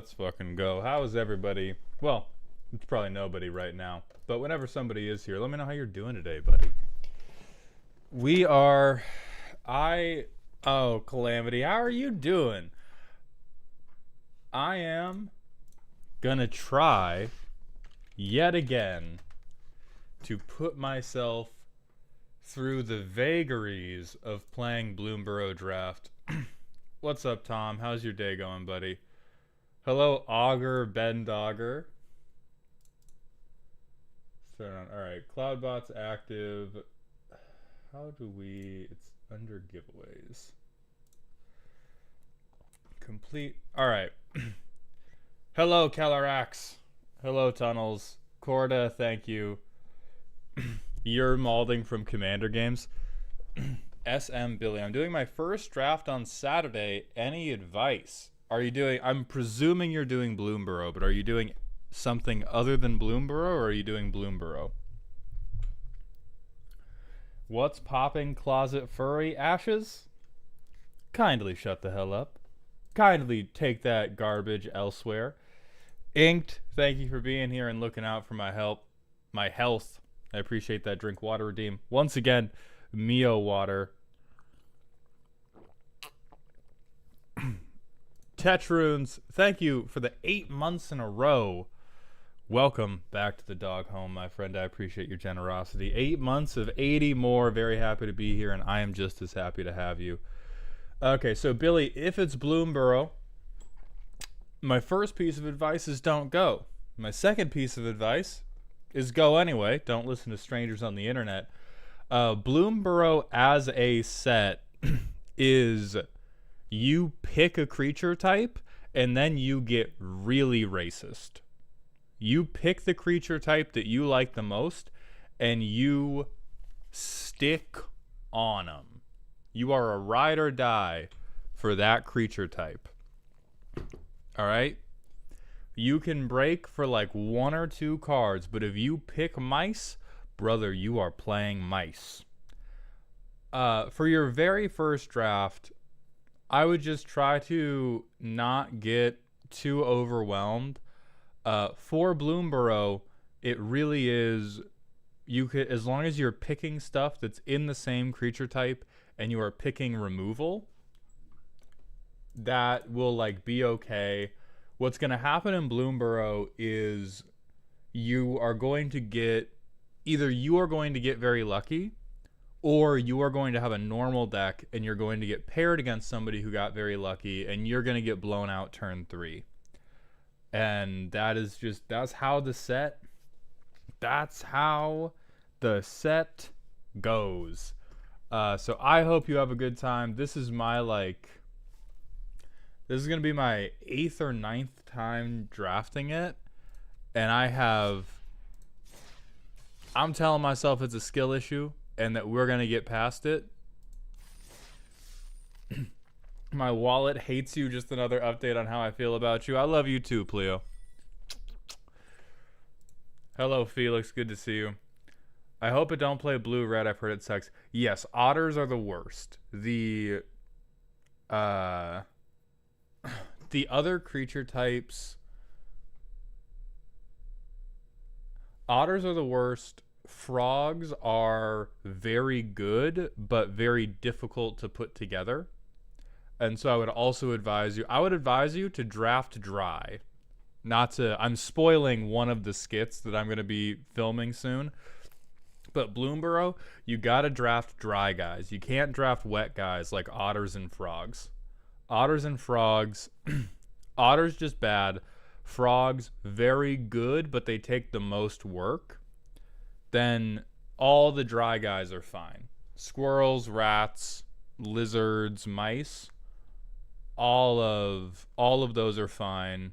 let's fucking go. How is everybody? Well, it's probably nobody right now. But whenever somebody is here, let me know how you're doing today, buddy. We are... Oh, Calamity, how are you doing? I am gonna try yet again to put myself through the vagaries of playing Bloomborough Draft. What's up, Tom? How's your day going, buddy? Hello, Augur Ben Dogger. Alright, Cloudbot's active. How do we... It's under giveaways. Complete. Alright. Hello, Kellerax. Hello, Tunnels. Corda, thank you. You're Malding from Commander Games. SM Billy, I'm doing my first draft on Saturday. Any advice? Are you doing... I'm presuming you're doing Bloomborough, but are you doing something other than Bloomborough, or are you doing Bloomborough? What's popping, Closet Furry? Ashes? Kindly shut the hell up. Kindly take that garbage elsewhere. Inked, thank you for being here and looking out for my health. I appreciate that. Drink water, redeem. Once again, Mio water. Tetroons, thank you for the 8 months in a row. Welcome back to the dog home, my friend. I appreciate your generosity. 8 months of 80 more. Very happy to be here, and I am just as happy to have you. Okay, so Billy, if it's Bloomborough, my first piece of advice is don't go. My second piece of advice is go anyway. Don't listen to strangers on the internet. Bloomborough as a set is you pick a creature type, and then you get really racist. You pick the creature type that you like the most, and you stick on them. You are a ride or die for that creature type. All right? You can break for like 1 or 2 cards, but if you pick mice, brother, you are playing mice. For your very first draft, I would just try to not get too overwhelmed. For Bloomborough, it really is, you could, as long as you're picking stuff that's in the same creature type and you are picking removal, that will like be okay. What's going to happen in Bloomborough is you are going to get, either you are going to get very lucky, or you are going to have a normal deck and you're going to get paired against somebody who got very lucky and you're going to get blown out turn 3. And that's how the set goes. So I hope you have a good time. This is going to be my 8th or 9th time drafting it. And I'm telling myself it's a skill issue and that we're going to get past it. My wallet hates you. Just another update on how I feel about you. I love you too, Pleo. Hello, Felix. Good to see you. I hope it don't play blue-red. I've heard it sucks. Yes, otters are the worst. The other creature types... Otters are the worst. Frogs are very good, but very difficult to put together. And so I would also advise you, to draft dry. I'm spoiling one of the skits that I'm going to be filming soon. But Bloomborough, you got to draft dry guys. You can't draft wet guys like otters and frogs. Otters just bad. Frogs, very good, but they take the most work. Then all the dry guys are fine. Squirrels, rats, lizards, mice. All of those are fine.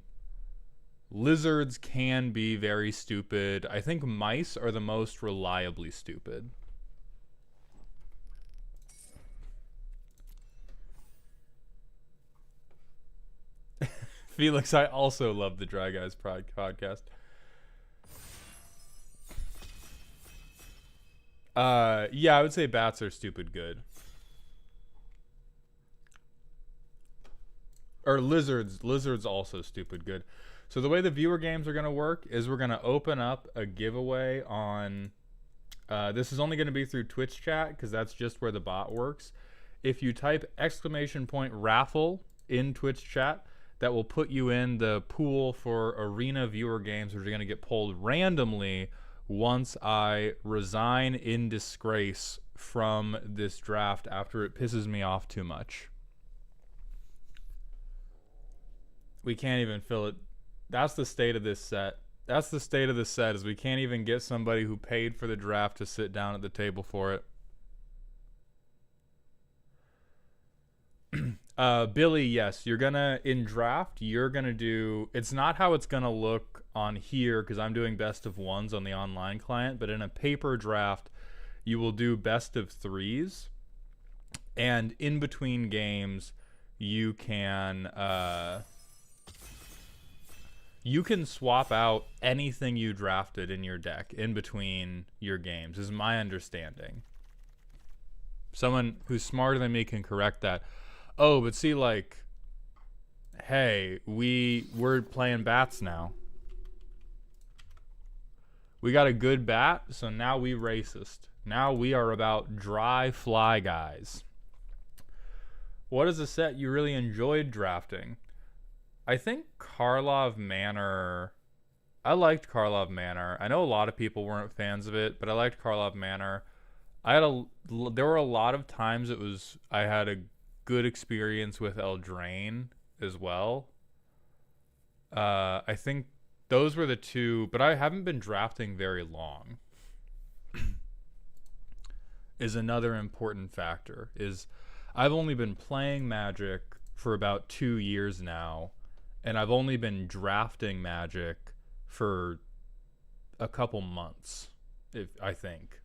Lizards can be very stupid. I think mice are the most reliably stupid. Felix, I also love the Dry Guys podcast. Yeah, I would say bats are stupid good. Or lizards. Lizards also stupid good. So the way the viewer games are going to work is we're going to open up a giveaway on... this is only going to be through Twitch chat because that's just where the bot works. If you type !raffle in Twitch chat, that will put you in the pool for arena viewer games, which are going to get pulled randomly once I resign in disgrace from this draft after it pisses me off too much. We can't even fill it. That's the state of this set. That's the state of this set, is we can't even get somebody who paid for the draft to sit down at the table for it. Billy, yes, you're gonna, in draft, you're gonna do, it's not how it's gonna look on here because I'm doing best of ones on the online client, but in a paper draft, you will do best of threes, and in between games, you can swap out anything you drafted in your deck in between your games, is my understanding. Someone who's smarter than me can correct that. Oh, but see, like, hey, we're playing bats now. We got a good bat, so now we racist. Now we are about dry fly guys. What is a set you really enjoyed drafting? I think Karlov Manor. I liked Karlov Manor. I know a lot of people weren't fans of it, but I liked Karlov Manor. There were a lot of times I had a good experience with Eldraine as well. I think those were the two, but I haven't been drafting very long. Is another important factor. Is I've only been playing Magic for about 2 years now, and I've only been drafting Magic for a couple months, I think.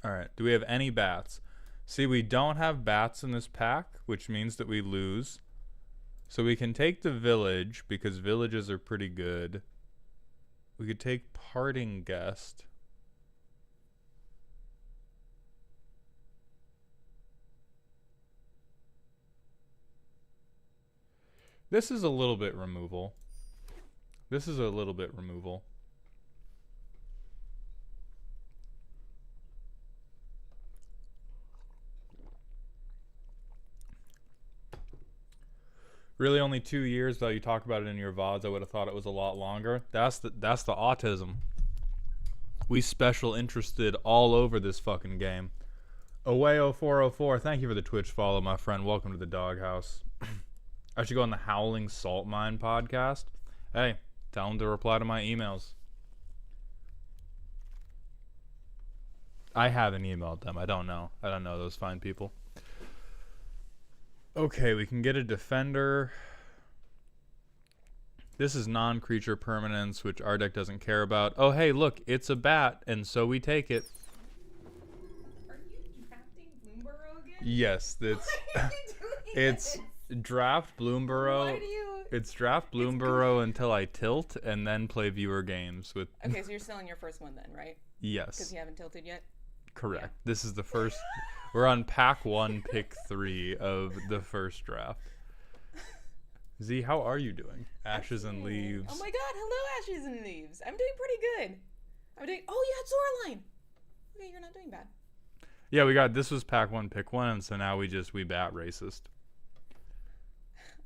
Alright, do we have any bats? See, we don't have bats in this pack, which means that we lose. So we can take the village, because villages are pretty good. We could take Parting Guest. This is a little bit removal. This is a little bit removal. Really only 2 years, though you talk about it in your VODs. I would have thought it was a lot longer. That's the autism. We special interested all over this fucking game. Away0404, thank you for the Twitch follow, my friend. Welcome to the doghouse. I should go on the Howling Salt Mine podcast. Hey, tell them to reply to my emails. I haven't emailed them. I don't know those fine people. Okay, we can get a defender. This is non-creature permanence, which our deck doesn't care about. Oh, hey, look, it's a bat, and so we take it. Are you drafting Bloomburrow again? Yes, it's draft Bloomburrow. Why do you? It's draft Bloomburrow until I tilt, and then play viewer games with. Okay, so you're still in your first one then, right? Yes. Because you haven't tilted yet. Correct. Yeah. This is the first. We're on pack 1, pick 3 of the first draft. Z, how are you doing? Ashes and Leaves. Oh my god, hello Ashes and Leaves. I'm doing pretty good. Oh, you had Soarline. Okay, you're not doing bad. Yeah, this was pack 1, pick 1, and so now we bat racist.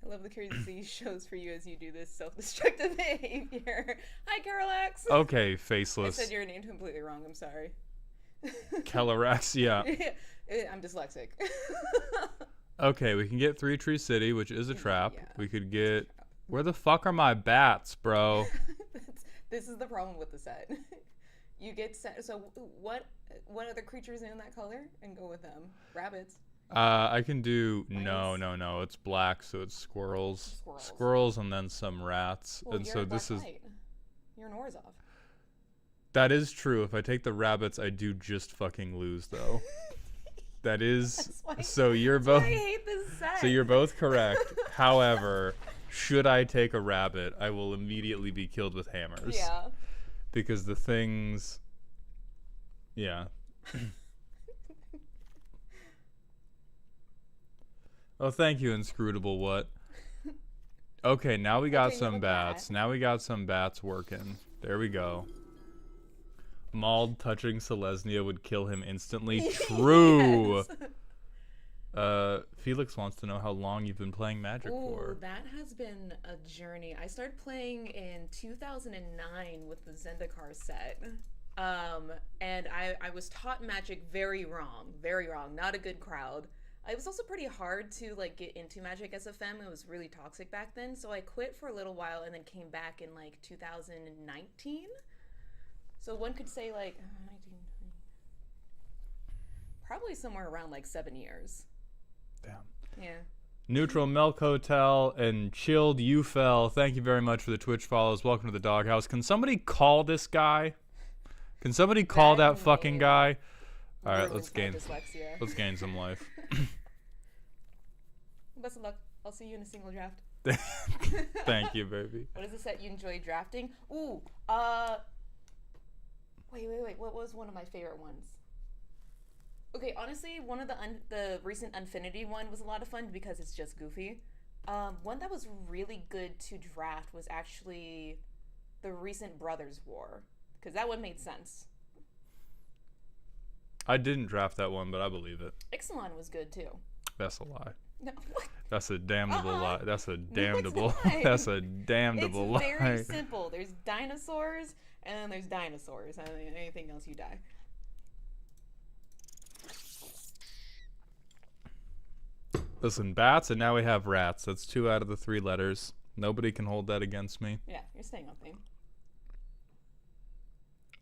I love the crazy shows for you as you do this self-destructive behavior. Hi, Carolax. Okay, faceless. I said your name completely wrong. I'm sorry. Kellorax, yeah. I'm dyslexic. Okay, we can get 3 Tree City, which is a trap. Yeah, we could get... Where the fuck are my bats, bro? This is the problem with the set. You get set. So what other creatures in that color? And go with them. Rabbits. I can do... Mice. No. It's black, so it's squirrels. Squirrels and then some rats. Well, and you're so black this is... Knight. You're an Orzhov. That is true. If I take the rabbits, I do just fucking lose, though. That is... So you're both... I hate this set. So you're both correct. However, should I take a rabbit, I will immediately be killed with hammers. Yeah. because the things, yeah. Oh, thank you, Inscrutable. What? Okay, now we got Okay, you have some a bats. bat. Now we got some bats working. There we go. Mauled touching Selesnya would kill him instantly. True. Yes. Felix wants to know how long you've been playing Magic Ooh, for. that has been a journey. I started playing in 2009 with the Zendikar set. And I was taught Magic very wrong. Very wrong. Not a good crowd. It was also pretty hard to like get into Magic as a femme. It was really toxic back then. So I quit for a little while and then came back in like 2019. So one could say like 19, probably somewhere around like 7 years. Damn. Yeah. Neutral Milk Hotel and Chilled You Fell. Thank you very much for the Twitch follows. Welcome to the doghouse. Can somebody call this guy? Can somebody call that fucking guy? All right, let's gain some life. Best of luck. I'll see you in a single draft. Thank you, baby. What is the set you enjoy drafting? Ooh, wait. What was one of my favorite ones? Okay, honestly, one of the recent Infinity one was a lot of fun because it's just goofy. One that was really good to draft was actually the recent Brothers War, because that one made sense. I didn't draft that one, but I believe it. Ixalan was good too. That's a lie. No. That's a damnable lie. That's a damnable. No, it's not. That's a damnable lie. It's very simple. There's dinosaurs, and then there's dinosaurs, and then anything else you die. Listen, bats, and now we have rats. That's 2 out of the 3 letters. Nobody can hold that against me. Yeah, you're staying on theme.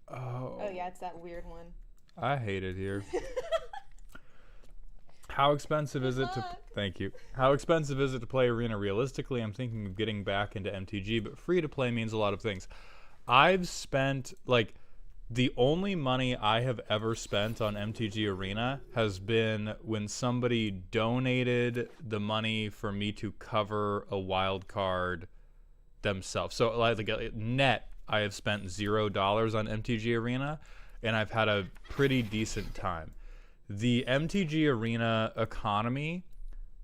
Oh yeah, it's that weird one. I hate it here. How expensive is it to... Thank you. How expensive is it to play Arena realistically? I'm thinking of getting back into MTG, but free to play means a lot of things. I've spent, like, the only money I have ever spent on MTG Arena has been when somebody donated the money for me to cover a wild card themselves. So, like, net, I have spent $0 on MTG Arena, and I've had a pretty decent time. The MTG Arena economy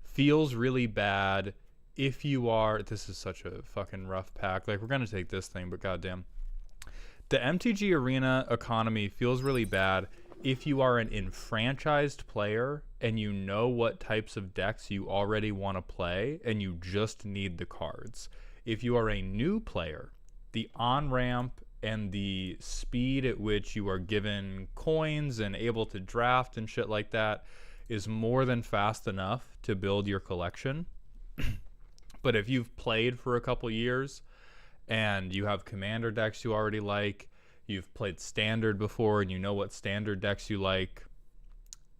feels really bad if you are... This is such a fucking rough pack. Like, we're going to take this thing, but goddamn. The MTG Arena economy feels really bad if you are an enfranchised player and you know what types of decks you already want to play and you just need the cards. If you are a new player, the on-ramp and the speed at which you are given coins and able to draft and shit like that is more than fast enough to build your collection. But if you've played for a couple years and you have commander decks you already like, you've played standard before and you know what standard decks you like,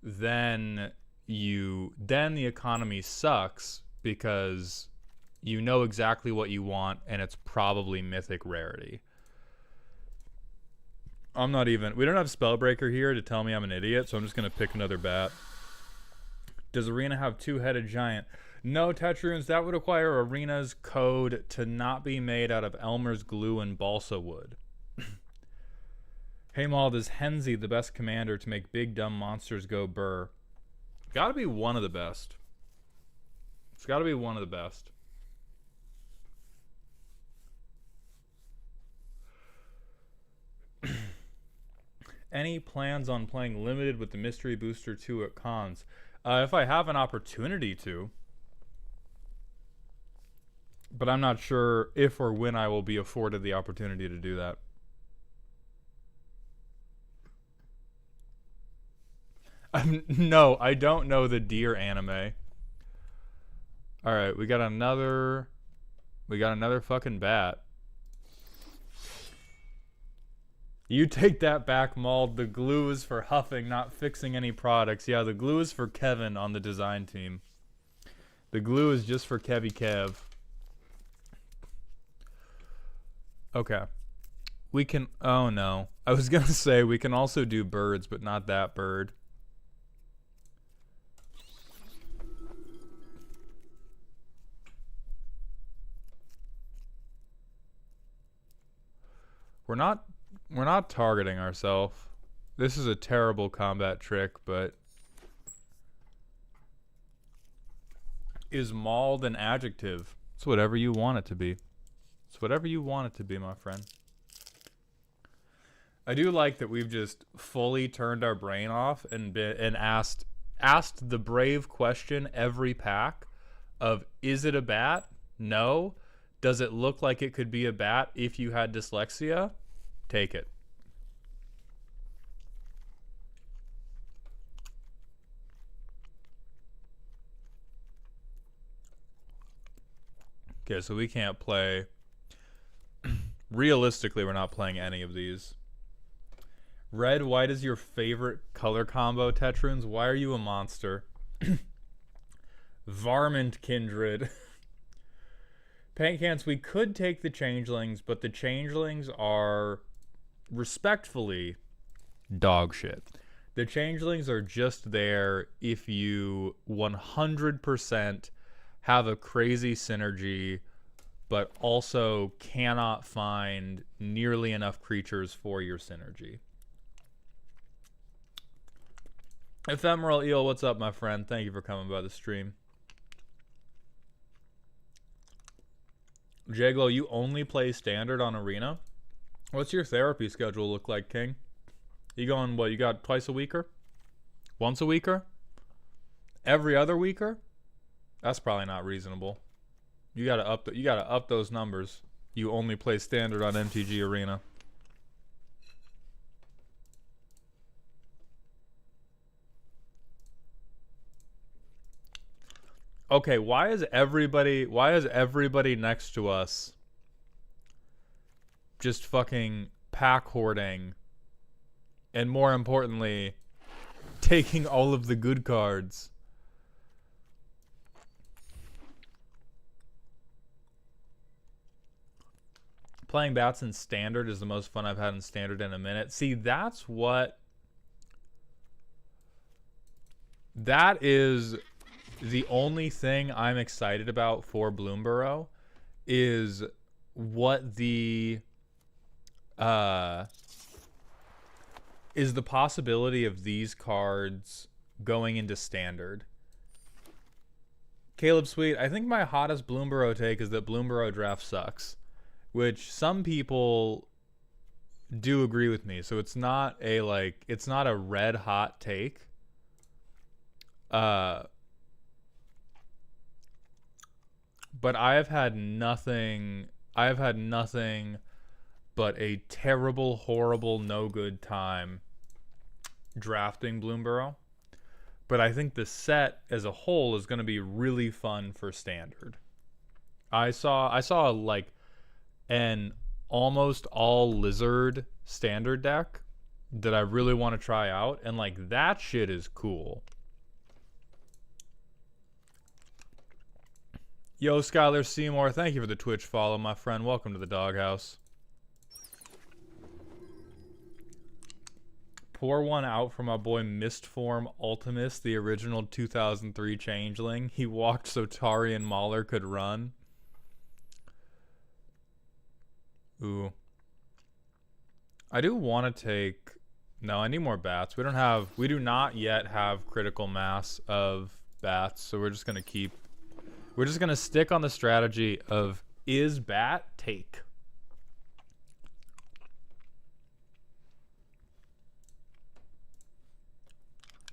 then the economy sucks because you know exactly what you want and it's probably mythic rarity. We don't have Spellbreaker here to tell me I'm an idiot, so I'm just going to pick another bat. Does Arena have 2-headed giant? No, Tetroons, that would require Arena's code to not be made out of Elmer's glue and balsa wood. Hey Maul, is Henzi the best commander to make big dumb monsters go burr? Gotta be one of the best. It's gotta be one of the best. Any plans on playing Limited with the Mystery Booster 2 at cons? If I have an opportunity to. But I'm not sure if or when I will be afforded the opportunity to do that. No, I don't know the deer anime. Alright, we got another fucking bat. You take that back, Mauled. The glue is for huffing, not fixing any products. Yeah, the glue is for Kevin on the design team. The glue is just for Kevy Kev. Okay. We can... Oh, no. I was going to say we can also do birds, but not that bird. We're not We're not targeting ourselves. This is a terrible combat trick, but is mauled an adjective? It's whatever you want it to be. It's whatever you want it to be, my friend. I do like that we've just fully turned our brain off and asked the brave question every pack of, is it a bat? No. Does it look like it could be a bat if you had dyslexia? Take it. Okay, so we can't play. Realistically, we're not playing any of these. Red, white is your favorite color combo, Tetrons. Why are you a monster? Varmint Kindred. Paintcans, we could take the changelings, but the changelings are respectfully dog shit. The changelings are just there if you 100% have a crazy synergy, but also cannot find nearly enough creatures for your synergy. Ephemeral Eel, what's up, my friend? Thank you for coming by the stream. Jaglo, you only play standard on Arena? What's your therapy schedule look like, King? You going, what, you got twice a weeker? Once a weeker? Every other weeker? That's probably not reasonable. You gotta up those numbers. You only play standard on MTG Arena. Okay, why is everybody next to us just fucking pack hoarding, and more importantly, taking all of the good cards? Playing bats in standard is the most fun I've had in standard in a minute. See, that is the only thing I'm excited about for Bloomburrow, is what the possibility of these cards going into standard. Caleb Sweet, I think my hottest Bloomburrow take is that Bloomburrow draft sucks, which some people do agree with me. So it's not a red hot take. But I have had nothing but a terrible, horrible, no good time drafting Bloomburrow. But I think the set as a whole is going to be really fun for standard. I saw like an almost all lizard standard deck that I really want to try out, and like that shit is cool. Yo, Skylar Seymour, thank you for the Twitch follow, my friend. Welcome to the doghouse. Pour one out for my boy Mistform Ultimus, the original 2003 changeling. He walked so Tari and Mauler could run. Ooh. I do want to take... No, I need more bats. We do not yet have critical mass of bats, so we're just going to stick on the strategy of is bat take.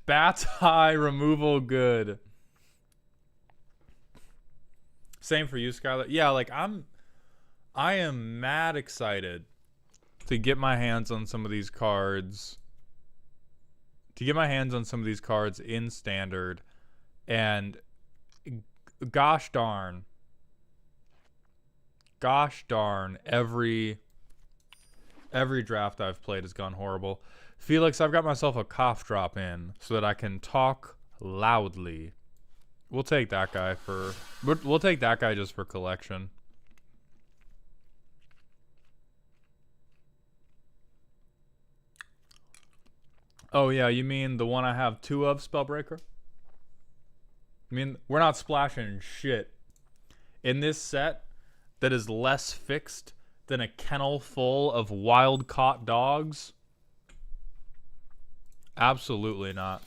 Bats high, removal good. Same for you, Skylar. Yeah, like I am mad excited to get my hands on some of these cards. In standard, and gosh darn, every draft I've played has gone horrible. Felix, I've got myself a cough drop in so that I can talk loudly. We'll take that guy just for collection. Oh yeah, you mean the one I have two of, Spellbreaker? I mean, we're not splashing shit in this set that is less fixed than a kennel full of wild-caught dogs? Absolutely not.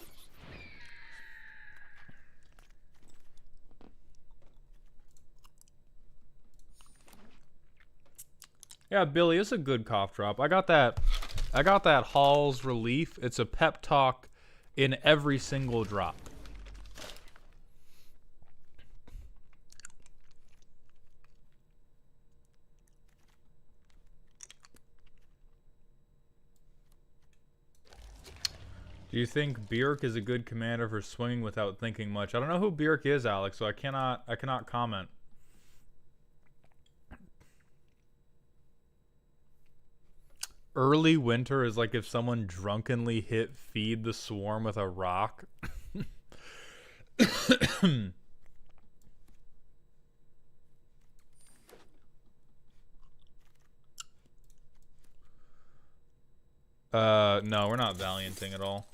Yeah, Billy, it's a good cough drop. I got that Hall's Relief. It's a pep talk in every single drop. Do you think Bjerk is a good commander for swinging without thinking much? I don't know who Bjerk is, Alex, so I cannot comment. Early winter is like if someone drunkenly hit feed the swarm with a rock. No, we're not valianting at all.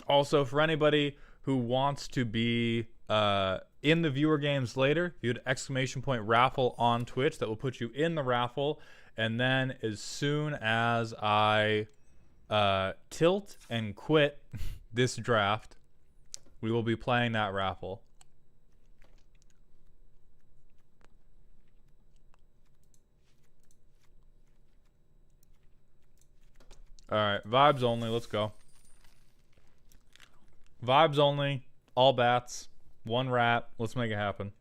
Also, for anybody who wants to be in the viewer games later, you had exclamation point raffle on Twitch that will put you in the raffle. And then as soon as I tilt and quit this draft, we will be playing that raffle. Alright, vibes only, let's go. Vibes only, all bats, one rat, let's make it happen.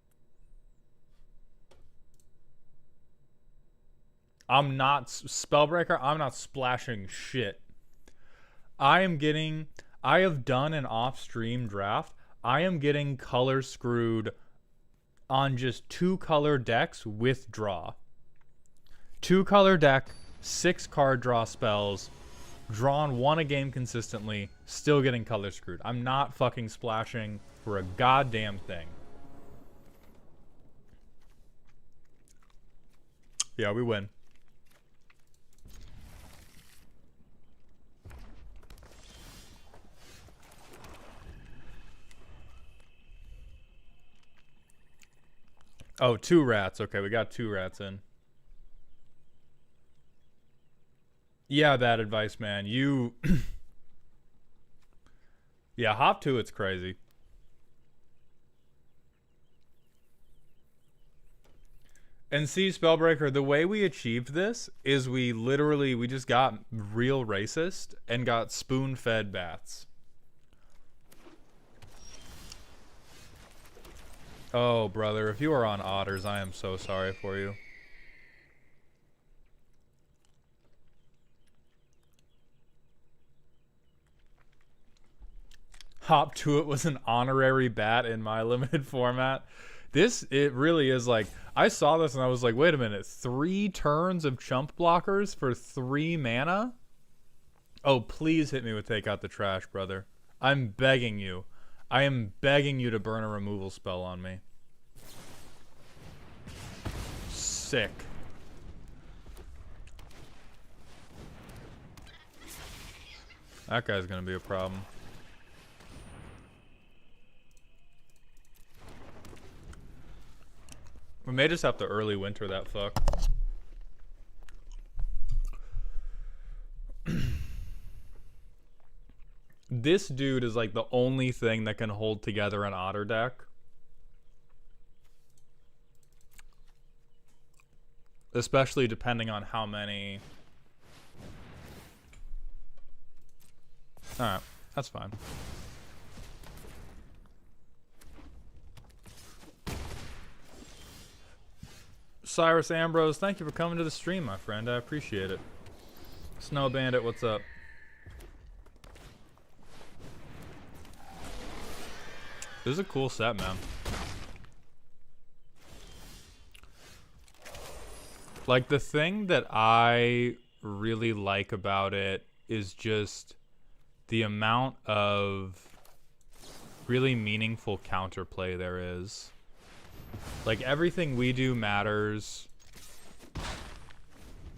I'm not Spellbreaker. I'm not splashing shit. I have done an off-stream draft. I am getting color screwed on just 2-color decks with draw. 2-color deck, 6 card draw spells, drawn 1 a game consistently, still getting color screwed. I'm not fucking splashing for a goddamn thing. Yeah, we win. Oh, 2 rats. Okay, we got 2 rats in. Yeah, bad advice, man. You... yeah, hop 2, it's crazy. And see, Spellbreaker, the way we achieved this is we just got real racist and got spoon-fed bats. Oh, brother, if you are on otters, I am so sorry for you. Hop to it was an honorary bat in my limited format. It really is like, I saw this and I was like, wait a minute, 3 turns of chump blockers for 3 mana? Oh, please hit me with Take Out the Trash, brother. I'm begging you. I am begging you to burn a removal spell on me. Sick. That guy's gonna be a problem. We may just have to early winter that fuck. This dude is like the only thing that can hold together an otter deck. Especially depending on how many... Alright, that's fine. Cyrus Ambrose, thank you for coming to the stream, my friend. I appreciate it. Snow Bandit, what's up? This is a cool set, man. Like, the thing that I really like about it is just the amount of really meaningful counterplay there is. Like, everything we do matters.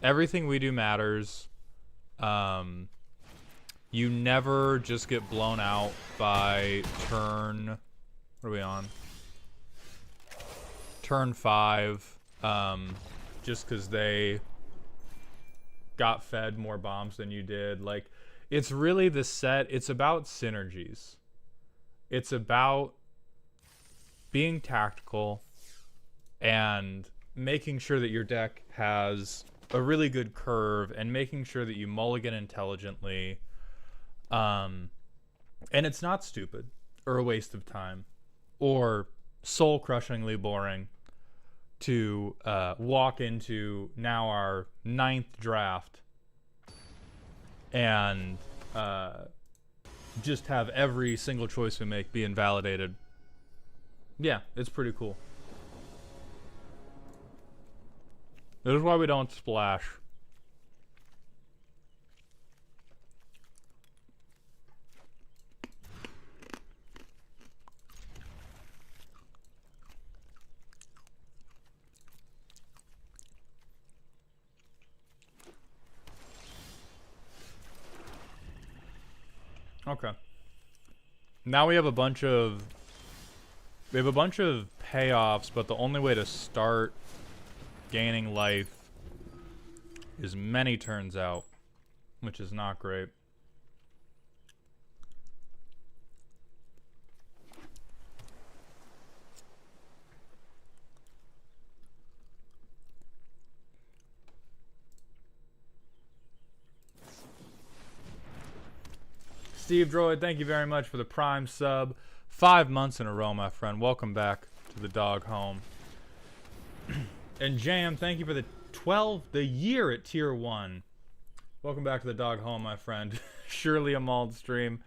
Everything we do matters. You never just get blown out by turn... What are we on? Turn 5. just because they got fed more bombs than you did. Like, it's really the set. It's about synergies. It's about being tactical and making sure that your deck has a really good curve and making sure that you mulligan intelligently. And it's not stupid or a waste of time or soul-crushingly boring to walk into now our 9th draft and just have every single choice we make be invalidated. Yeah, it's pretty cool. This is why we don't splash. Okay. Now we have a bunch of payoffs, but the only way to start gaining life is many turns out, which is not great. Steve Droid, thank you very much for the Prime sub. 5 months in a row, my friend. Welcome back to the dog home. And Jam, thank you for the year at tier 1. Welcome back to the dog home, my friend. Surely a mauled stream.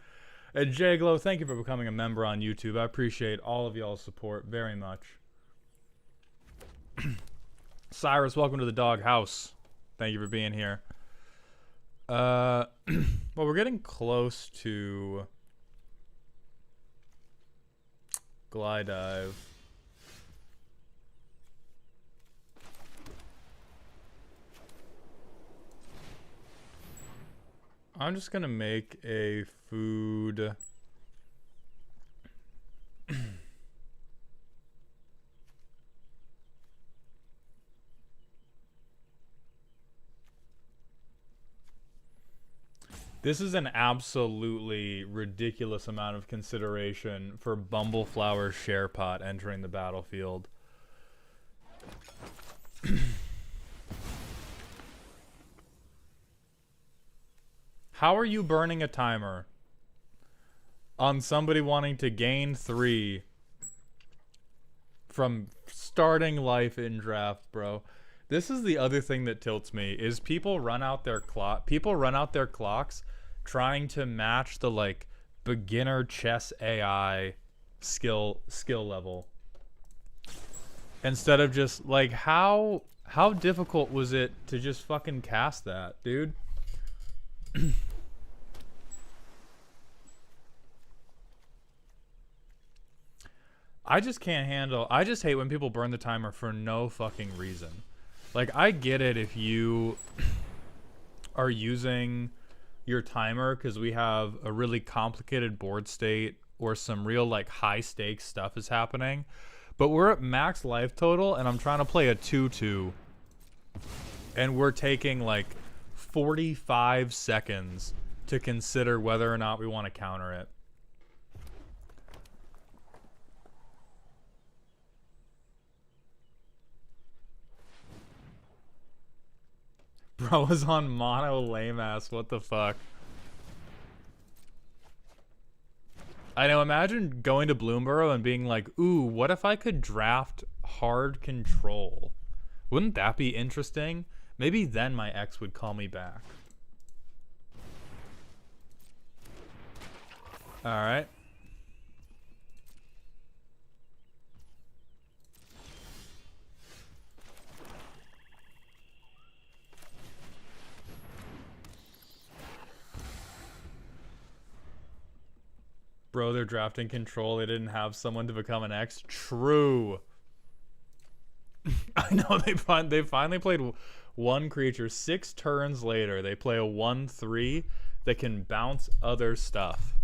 And Jglow, thank you for becoming a member on YouTube. I appreciate all of y'all's support very much. Cyrus, welcome to the dog house. Thank you for being here. Well, we're getting close to Glide Dive. I'm just gonna make a food. This is an absolutely ridiculous amount of consideration for Bumbleflower Sharepot entering the battlefield. How are you burning a timer on somebody wanting to gain 3 from starting life in draft, bro? This is the other thing that tilts me, is people run out their clocks trying to match the like beginner chess AI skill level. Instead of just like how difficult was it to just fucking cast that, dude? I just can't handle. I just hate when people burn the timer for no fucking reason. Like, I get it if you are using your timer because we have a really complicated board state or some real, like, high-stakes stuff is happening. But we're at max life total, and I'm trying to play a 2-2. And we're taking, like, 45 seconds to consider whether or not we want to counter it. Bro was on mono lame ass. What the fuck? I know, imagine going to Bloomburrow and being like, ooh, what if I could draft hard control? Wouldn't that be interesting? Maybe then my ex would call me back. Alright. Bro, they're drafting control. They didn't have someone to become an X. True. I know they finally played one creature. 6 turns later, they play a 1/3 that can bounce other stuff.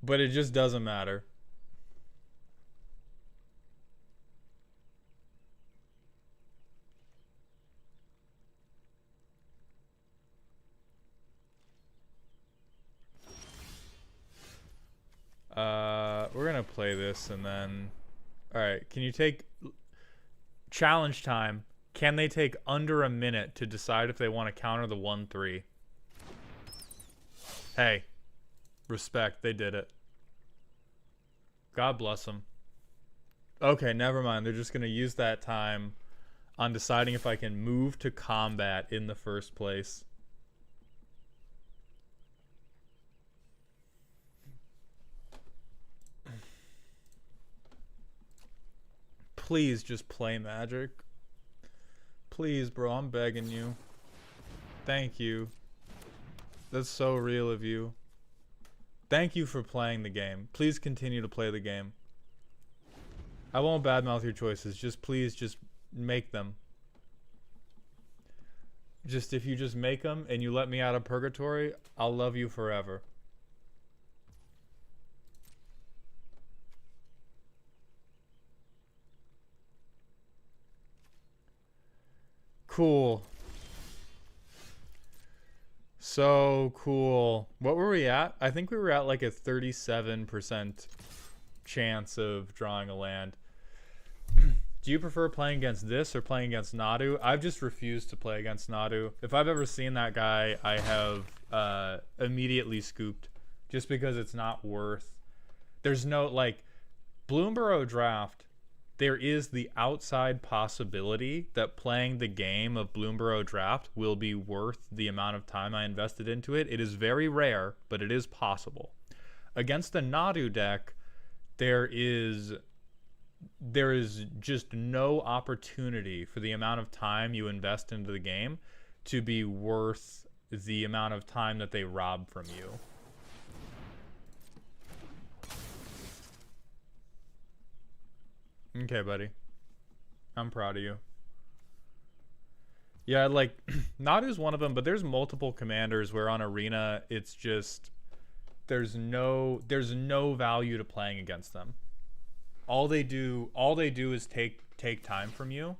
But it just doesn't matter. gonna play this and then... Alright, can you take... Challenge time. Can they take under a minute to decide if they want to counter the 1-3? Hey. Respect, they did it. God bless them. Okay, never mind. They're just gonna use that time on deciding if I can move to combat in the first place. Please just play Magic. Please, bro, I'm begging you. Thank you. That's so real of you. Thank you for playing the game. Please continue to play the game. I won't badmouth your choices. Just please, just make them. Just if you just make them and you let me out of purgatory, I'll love you forever. Cool. So cool. What were we at? I think we were at like a 37% chance of drawing a land. Do you prefer playing against this or playing against Nadu? I've just refused to play against Nadu. If I've ever seen that guy, I have immediately scooped. Just because it's not worth... There's no, like... Bloomborough Draft, there is the outside possibility that playing the game of Bloomborough Draft will be worth the amount of time I invested into it. It is very rare, but it is possible. Against the Nadu deck, there is just no opportunity for the amount of time you invest into the game to be worth the amount of time that they rob from you. Okay, buddy. I'm proud of you. Yeah, like, Nadu's one of them, but there's multiple commanders where on Arena, it's just... There's no value to playing against them. All they do is take time from you.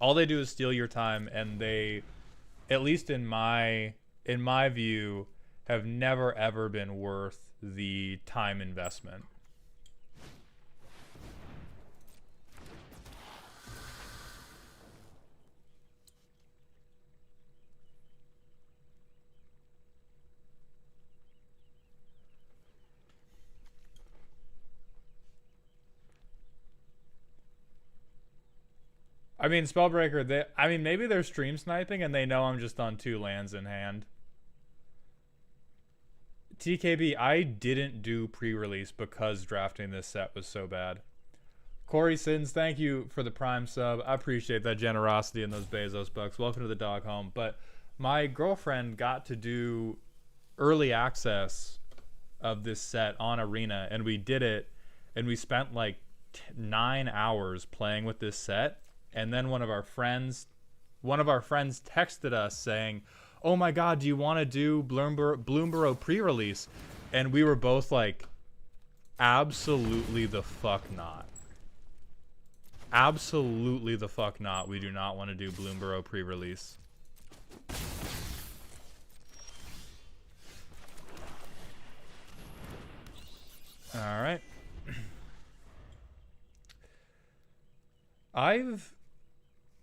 All they do is steal your time, and they, at least in my view, have never ever been worth the time investment. I mean, Spellbreaker, maybe they're stream sniping and they know I'm just on 2 lands in hand. TKB, I didn't do pre-release because drafting this set was so bad. Corey Sins, thank you for the Prime sub. I appreciate that generosity and those Bezos bucks. Welcome to the dog home. But my girlfriend got to do early access of this set on Arena, and we did it, and we spent like 9 hours playing with this set. And then one of our friends texted us saying, "Oh my God, do you want to do Bloomborough pre-release?" And we were both like, absolutely the fuck not. Absolutely the fuck not. We do not want to do Bloomborough pre-release. All right.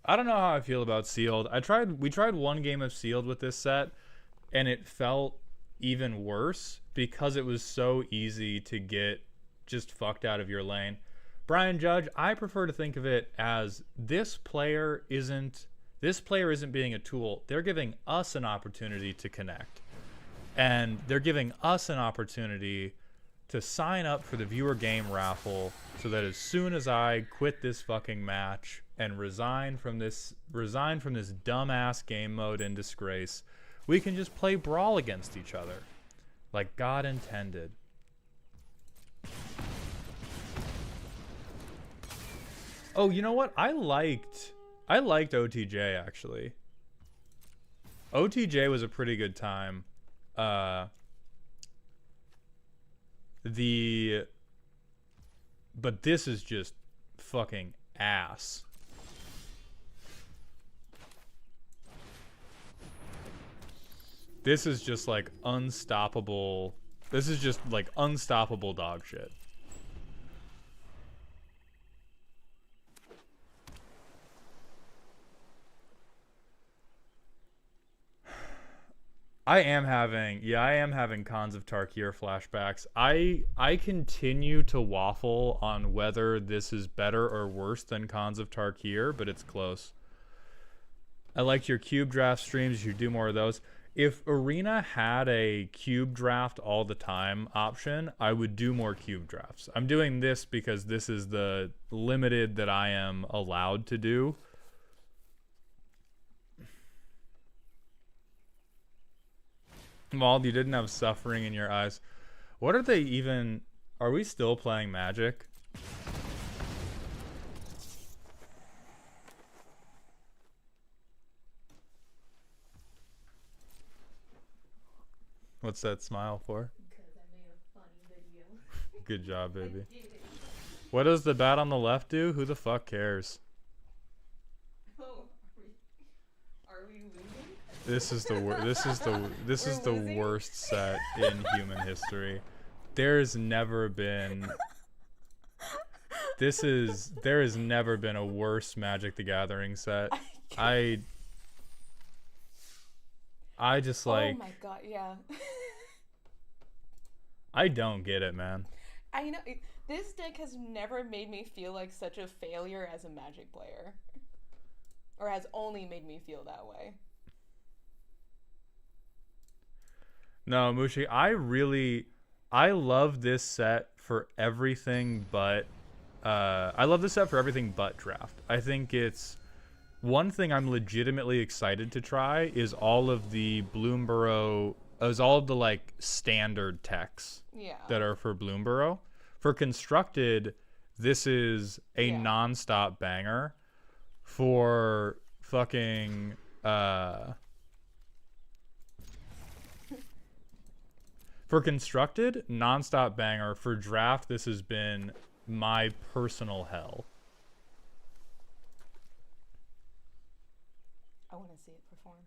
I don't know how I feel about Sealed. We tried one game of Sealed with this set, and it felt even worse because it was so easy to get just fucked out of your lane. Brian Judge, I prefer to think of it as this player isn't being a tool. They're giving us an opportunity to connect. And they're giving us an opportunity to sign up for the viewer game raffle so that as soon as I quit this fucking match and resign from this dumbass game mode in disgrace, we can just play Brawl against each other like God intended. Oh, you know what? I liked OTJ actually. OTJ was a pretty good time. But this is just fucking ass. This is just like unstoppable. This is just like unstoppable dog shit. I am having Cons of Tarkir flashbacks. I continue to waffle on whether this is better or worse than Cons of Tarkir, but it's close. I liked your cube draft streams. You should do more of those. If Arena had a cube draft all the time option, I would do more cube drafts. I'm doing this because this is the limited that I am allowed to do. Mauled, you didn't have suffering in your eyes. What are they even... Are we still playing Magic? What's that smile for? Because I made a funny video. Good job, baby. What does the bat on the left do? Who the fuck cares? Oh, are we losing? This is the worst set in human history. There's never been there has never been a worse Magic the Gathering set. I just like, oh my god, yeah. I don't get it, man. I know this deck has never made me feel like such a failure as a Magic player, or has only made me feel that way. No, Mushi, I love this set for everything but draft. I think it's one thing I'm legitimately excited to try is all of the Bloomburrow, all of the like standard techs that are for Bloomburrow. For Constructed, this is a non-stop banger. For fucking for Constructed, non-stop banger. For Draft, this has been my personal hell. I want to see it perform.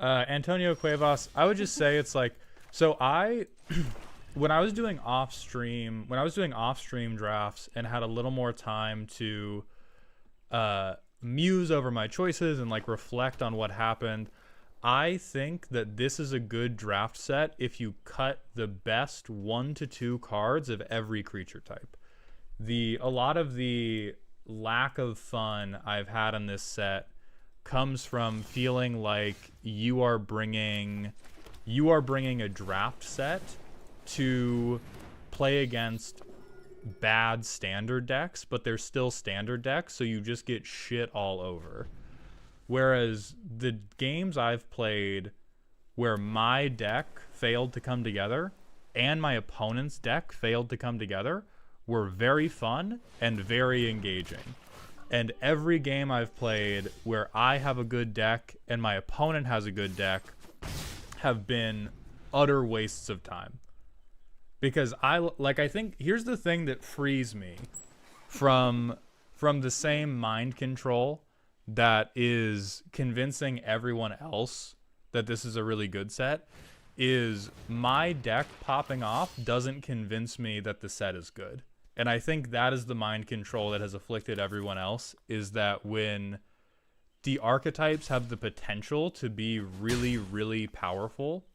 Antonio Cuevas, I would just say it's like, so when I was doing off-stream drafts and had a little more time to muse over my choices and like reflect on what happened, I think that this is a good draft set if you cut the best 1 to 2 cards of every creature type. A lot of the lack of fun I've had in this set comes from feeling like you are bringing a draft set to play against bad standard decks, but they're still standard decks, so you just get shit all over. Whereas the games I've played where my deck failed to come together and my opponent's deck failed to come together were very fun and very engaging. And every game I've played where I have a good deck and my opponent has a good deck have been utter wastes of time. Because I think here's the thing that frees me from the same mind control that is convincing everyone else that this is a really good set, is my deck popping off doesn't convince me that the set is good. And I think that is the mind control that has afflicted everyone else, is that when the archetypes have the potential to be really, really powerful,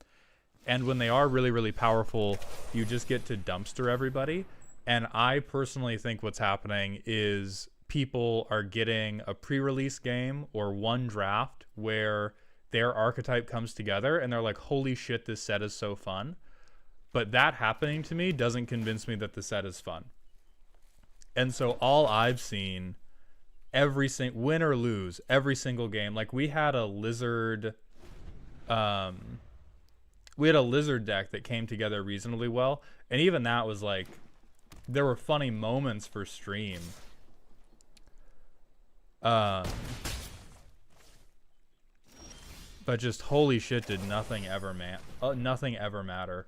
and when they are really, really powerful, you just get to dumpster everybody. And I personally think what's happening is people are getting a pre-release game or one draft where their archetype comes together and they're like, holy shit, this set is so fun. But that happening to me doesn't convince me that the set is fun. And so all I've seen, win or lose, every single game, like we had a lizard deck that came together reasonably well, and even that was like, there were funny moments for stream. But just holy shit, did nothing ever matter.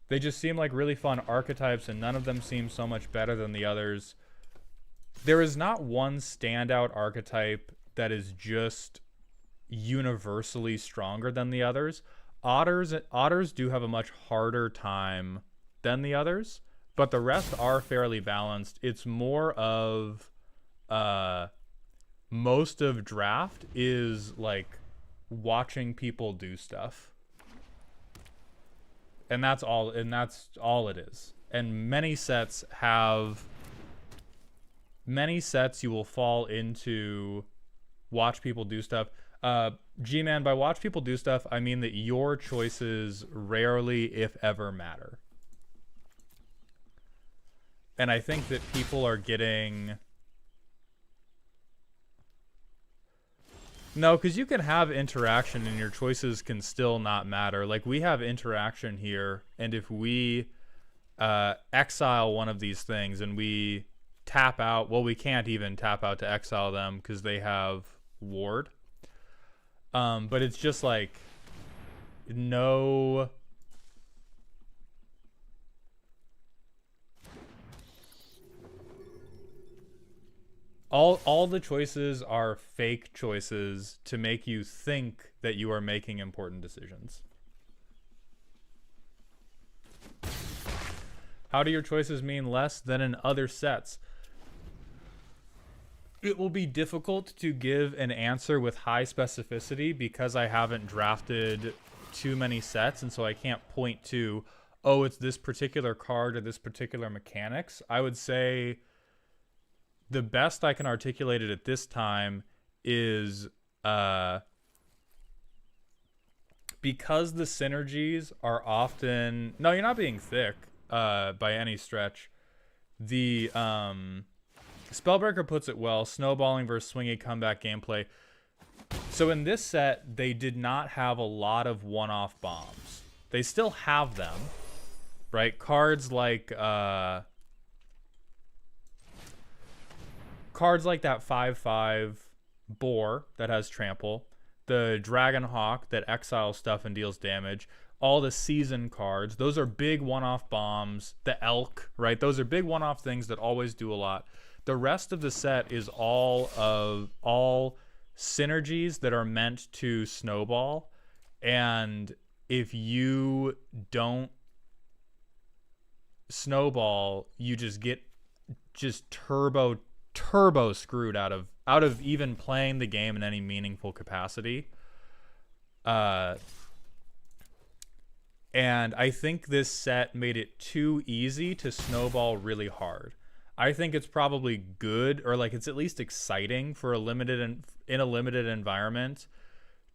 They just seem like really fun archetypes, and none of them seem so much better than the others. There is not one standout archetype that is just universally stronger than the others. Otters do have a much harder time than the others, but the rest are fairly balanced. It's more of most of draft is like watching people do stuff. And that's all it is. And many sets you will fall into watch people do stuff. G-Man, by watch people do stuff, I mean that your choices rarely, if ever, matter. And I think that people are getting... No, because you can have interaction and your choices can still not matter. Like, we have interaction here, and if we exile one of these things and we tap out... Well, we can't even tap out to exile them because they have ward. But it's just like... No... All the choices are fake choices to make you think that you are making important decisions. How do your choices mean less than in other sets? It will be difficult to give an answer with high specificity because I haven't drafted too many sets, and so I can't point to, oh, it's this particular card or this particular mechanics. I would say... The best I can articulate it at this time is because the synergies are often... No, you're not being thick by any stretch. The Spellbreaker puts it well. Snowballing versus swingy comeback gameplay. So in this set, they did not have a lot of one-off bombs. They still have them, right? Cards like that 5/5 boar that has trample, the Dragon Hawk that exiles stuff and deals damage, all the season cards, those are big one-off bombs. The elk, right? Those are big one-off things that always do a lot. The rest of the set is all synergies that are meant to snowball, and if you don't snowball, you just get turbo screwed out of even playing the game in any meaningful capacity. And I think this set made it too easy to snowball really hard. I think it's probably good, or like it's at least exciting for in a limited environment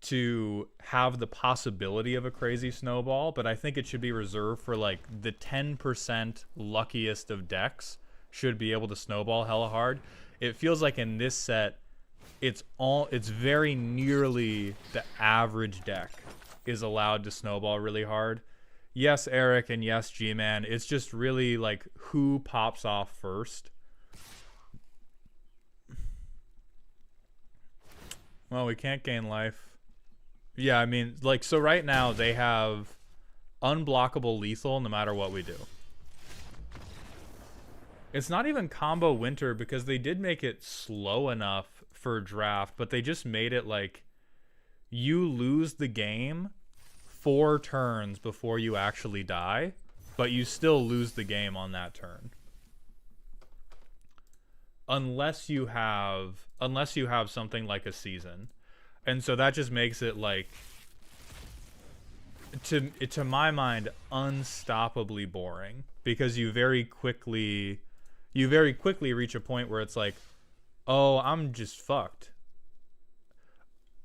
to have the possibility of a crazy snowball, but I think it should be reserved for like the 10% luckiest of decks should be able to snowball hella hard. It feels like in this set, it's very nearly the average deck is allowed to snowball really hard. Yes, Eric, and yes, G-Man. It's just really like who pops off first. Well, we can't gain life. Yeah, I mean, like, so right now they have unblockable lethal no matter what we do. It's not even combo winter because they did make it slow enough for draft, but they just made it like you lose the game 4 turns before you actually die, but you still lose the game on that turn. Unless you have something like a season. And so that just makes it like to my mind unstoppably boring because you very quickly reach a point where it's like, oh, I'm just fucked.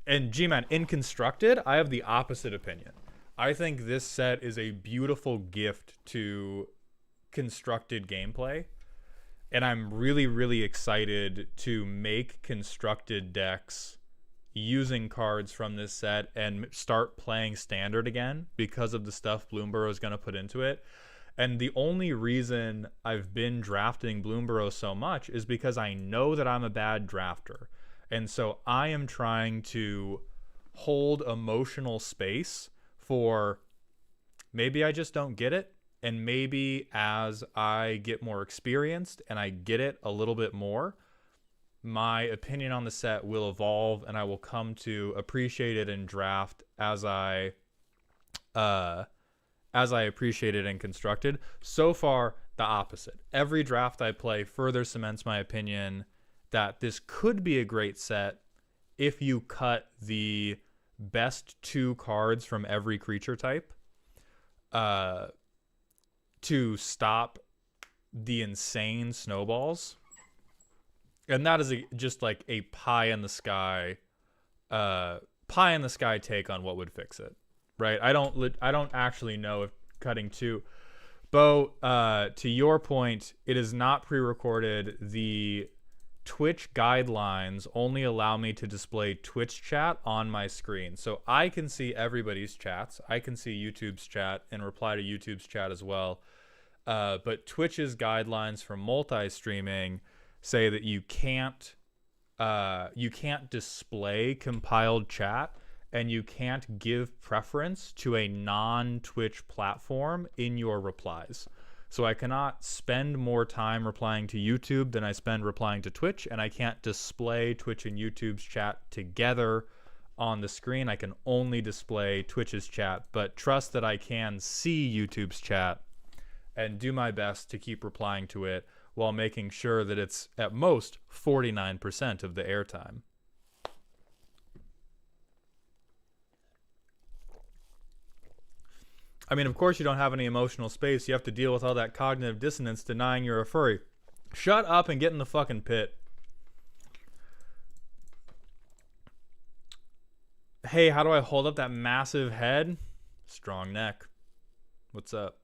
And G-Man, in Constructed, I have the opposite opinion. I think this set is a beautiful gift to Constructed gameplay. And I'm really, really excited to make Constructed decks using cards from this set and start playing Standard again because of the stuff Bloomburrow is going to put into it. And the only reason I've been drafting Bloomburrow so much is because I know that I'm a bad drafter. And so I am trying to hold emotional space for maybe I just don't get it. And maybe as I get more experienced and I get it a little bit more, my opinion on the set will evolve, and I will come to appreciate it in draft as I appreciate it and constructed. So far, the opposite. Every draft I play further cements my opinion that this could be a great set if you cut the best 2 cards from every creature type to stop the insane snowballs. And that is just like a pie in the sky take on what would fix it, right? I don't actually know if cutting 2. Bo, to your point, it is not pre-recorded. The Twitch guidelines only allow me to display Twitch chat on my screen. So I can see everybody's chats. I can see YouTube's chat and reply to YouTube's chat as well. But Twitch's guidelines for multi-streaming say that you can't display compiled chat, and you can't give preference to a non-Twitch platform in your replies. So I cannot spend more time replying to YouTube than I spend replying to Twitch, and I can't display Twitch and YouTube's chat together on the screen. I can only display Twitch's chat, but trust that I can see YouTube's chat and do my best to keep replying to it while making sure that it's at most 49% of the airtime. I mean, of course you don't have any emotional space. You have to deal with all that cognitive dissonance denying you're a furry. Shut up and get in the fucking pit. Hey, how do I hold up that massive head? Strong neck. What's up?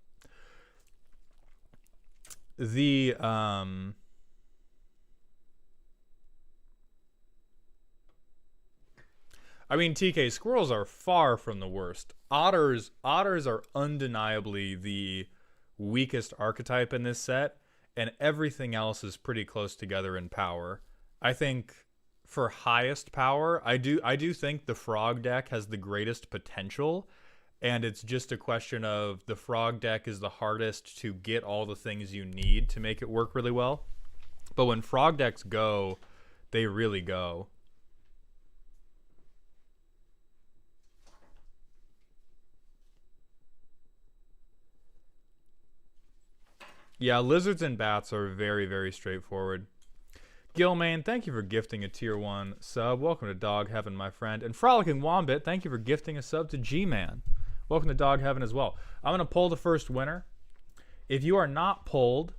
I mean, TK, squirrels are far from the worst. Otters are undeniably the weakest archetype in this set, and everything else is pretty close together in power. I think for highest power, I do think the frog deck has the greatest potential, and it's just a question of the frog deck is the hardest to get all the things you need to make it work really well. But when frog decks go, they really go. Yeah, lizards and bats are very, very straightforward. Gilmain, thank you for gifting a tier 1 sub. Welcome to Dog Heaven, my friend. And Frolicking Wombit, thank you for gifting a sub to G-Man. Welcome to Dog Heaven as well. I'm going to pull the first winner. If you are not pulled,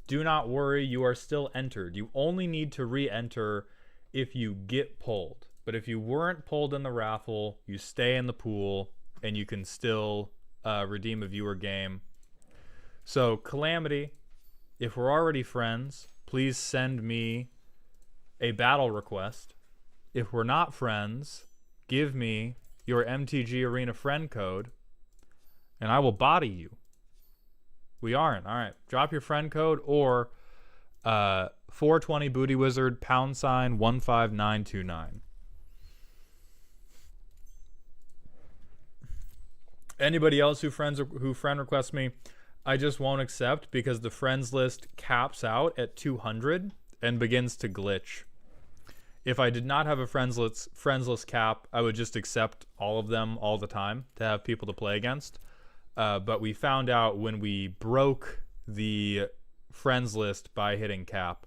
do not worry. You are still entered. You only need to re-enter if you get pulled. But if you weren't pulled in the raffle, you stay in the pool, and you can still redeem a viewer game. So, Calamity, if we're already friends, please send me a battle request. If we're not friends, give me your MTG Arena friend code, and I will body you. We aren't. All right. Drop your friend code or 420 Booty Wizard #15929. Anybody else who friend requests me, I just won't accept because the friends list caps out at 200 and begins to glitch. If I did not have a friends list cap, I would just accept all of them all the time to have people to play against. But we found out when we broke the friends list by hitting cap.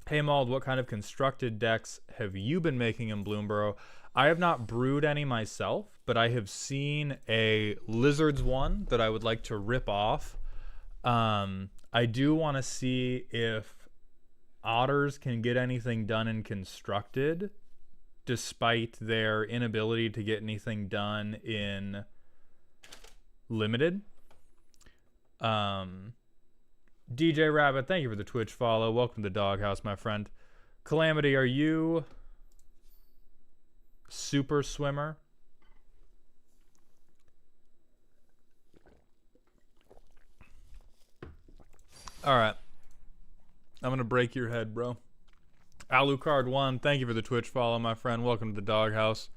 Hey Mauld, what kind of constructed decks have you been making in Bloomborough? I have not brewed any myself, but I have seen a Lizards one that I would like to rip off. I do want to see if Otters can get anything done in Constructed, despite their inability to get anything done in Limited. DJ Rabbit, thank you for the Twitch follow. Welcome to Doghouse, my friend. Calamity, are you Super Swimmer? All right. I'm going to break your head, bro. Alucard 1, thank you for the Twitch follow, my friend. Welcome to the Doghouse.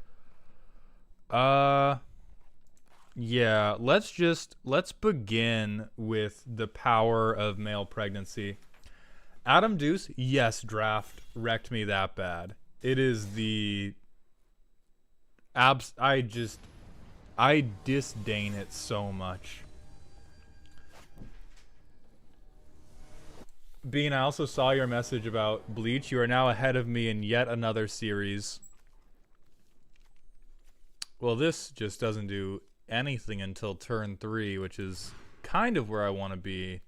Yeah, let's begin with the power of male pregnancy. Adam Deuce, yes, draft wrecked me that bad. It is the I disdain it so much. Bean, I also saw your message about Bleach. You are now ahead of me in yet another series. Well, this just doesn't do anything until turn 3, which is kind of where I want to be.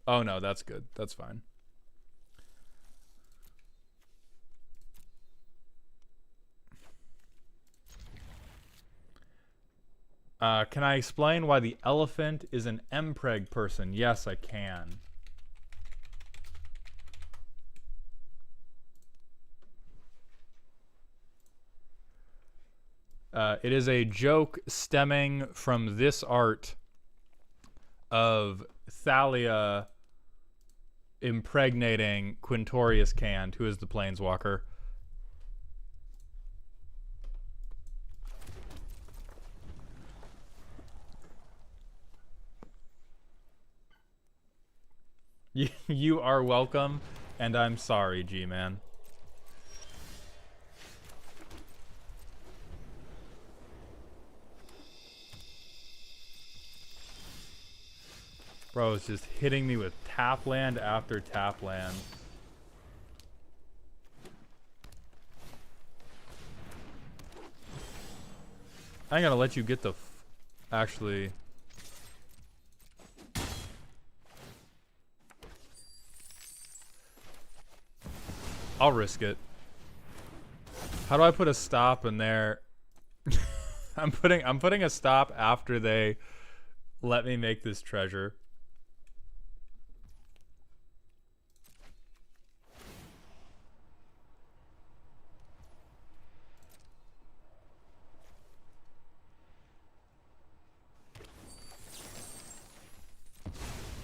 Oh no, that's good. That's fine. Can I explain why the elephant is an Mpreg person? Yes, I can. It is a joke stemming from this art of Thalia impregnating Quintorius Cand, who is the Planeswalker. You are welcome, and I'm sorry, G-Man. Bro, it's just hitting me with tap land after tap land. I ain't gonna let you get the actually. I'll risk it. How do I put a stop in there? I'm putting a stop after they let me make this treasure.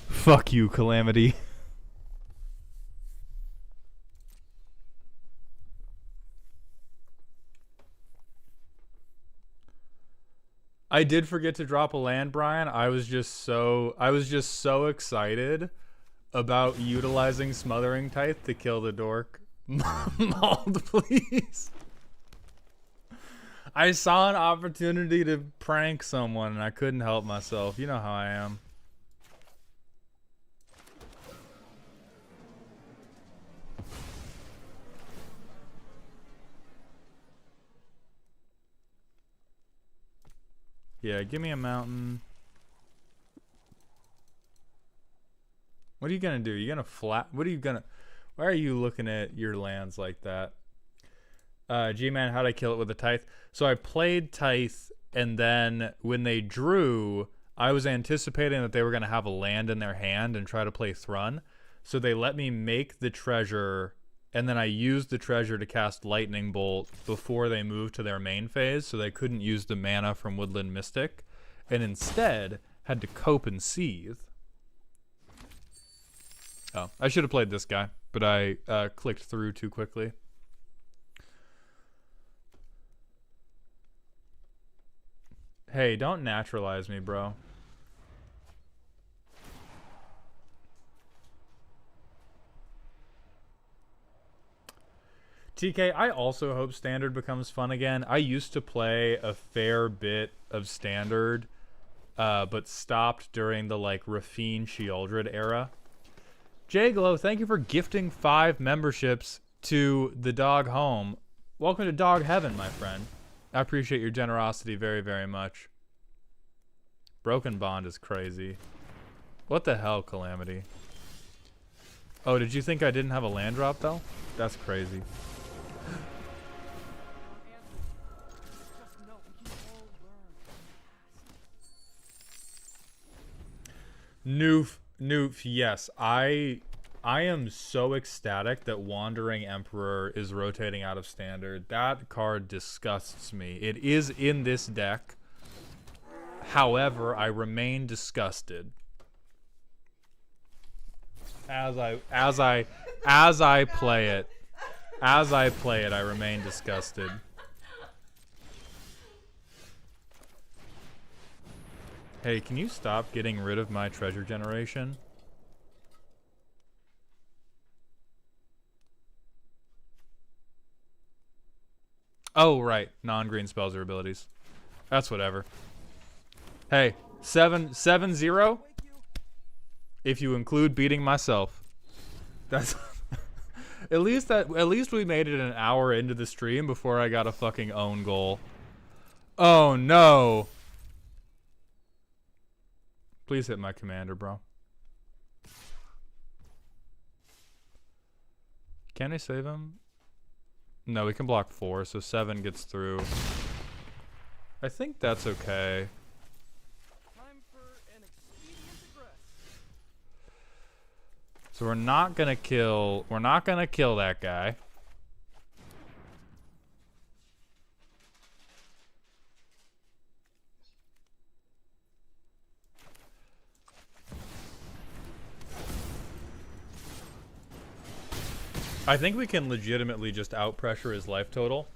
Fuck you, Calamity. I did forget to drop a land, Brian. I was just so excited about utilizing Smothering Tithe to kill the dork. Mauled, please. I saw an opportunity to prank someone and I couldn't help myself. You know how I am. Yeah, give me a mountain. What are you gonna do? You gonna flat? What are you gonna? Why are you looking at your lands like that? G-Man, how'd I kill it with a Tithe? So I played Tithe, and then when they drew, I was anticipating that they were gonna have a land in their hand and try to play Thrun. So they let me make the treasure, and then I used the treasure to cast Lightning Bolt before they moved to their main phase, so they couldn't use the mana from Woodland Mystic, and instead had to cope and seethe. Oh, I should have played this guy, but I clicked through too quickly. Hey, don't naturalize me, bro. TK, I also hope Standard becomes fun again. I used to play a fair bit of Standard, but stopped during the, like, Rafine Sheoldred era. J-Glow, thank you for gifting 5 memberships to the Dog Home. Welcome to Dog Heaven, my friend. I appreciate your generosity very, very much. Broken Bond is crazy. What the hell, Calamity? Oh, did you think I didn't have a land drop, though? That's crazy. Noof, yes. I am so ecstatic that Wandering Emperor is rotating out of Standard. That card disgusts me. It is in this deck. However, I remain disgusted. As I play it. As I play it, I remain disgusted. Hey, can you stop getting rid of my treasure generation? Oh, right. Non-green spells or abilities. That's whatever. Hey, 7-0. If you include beating myself. That's at least we made it an hour into the stream before I got a fucking own goal. Oh no. Please hit my commander, bro. Can I save him? No, we can block 4, so 7 gets through. I think that's okay. So we're not gonna kill that guy. I think we can legitimately just out pressure his life total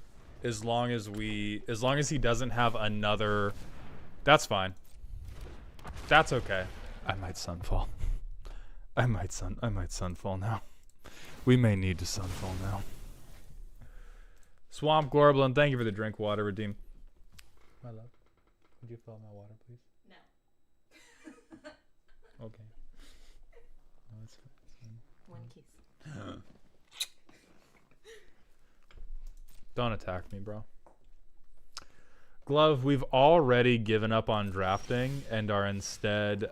as long as he doesn't have another. That's fine. That's okay. I might sunfall. I might sunfall now. We may need to sunfall now. Swamp Gorblin, thank you for the drink water redeem. My love, would you fill my water, please? No. Okay. Oh, that's fine. One kiss. Don't attack me, bro. Glove, we've already given up on drafting and are instead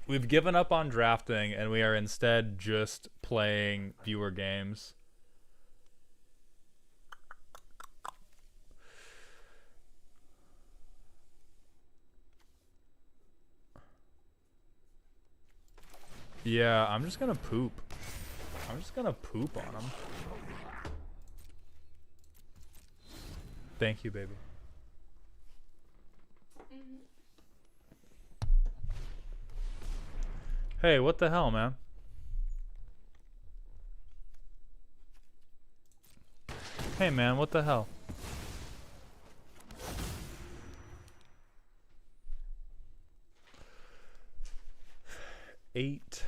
we've given up on drafting and we are instead just playing viewer games. Yeah, I'm just gonna poop. I'm just gonna poop on him. Thank you, baby. Hey, what the hell, man? Hey, man, what the hell? Eight,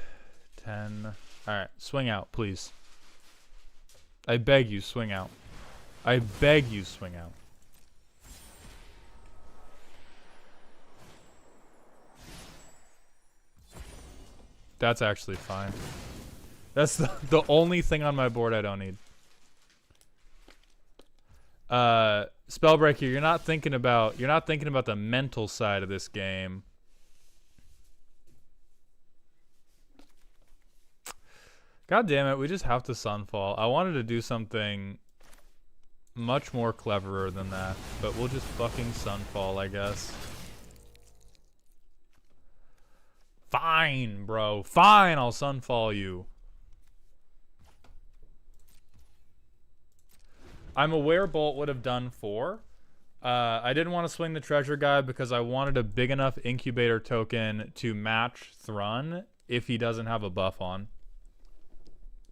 10. All right, swing out, please. I beg you, swing out. I beg you, swing out. That's actually fine. That's the only thing on my board I don't need. Spellbreaker, you're not thinking about the mental side of this game. God damn it, we just have to sunfall. I wanted to do something much more cleverer than that, but we'll just fucking sunfall, I guess. Fine, bro. Fine, I'll sunfall you. I'm aware Bolt would have done 4. I didn't want to swing the treasure guy because I wanted a big enough incubator token to match Thrun if he doesn't have a buff on.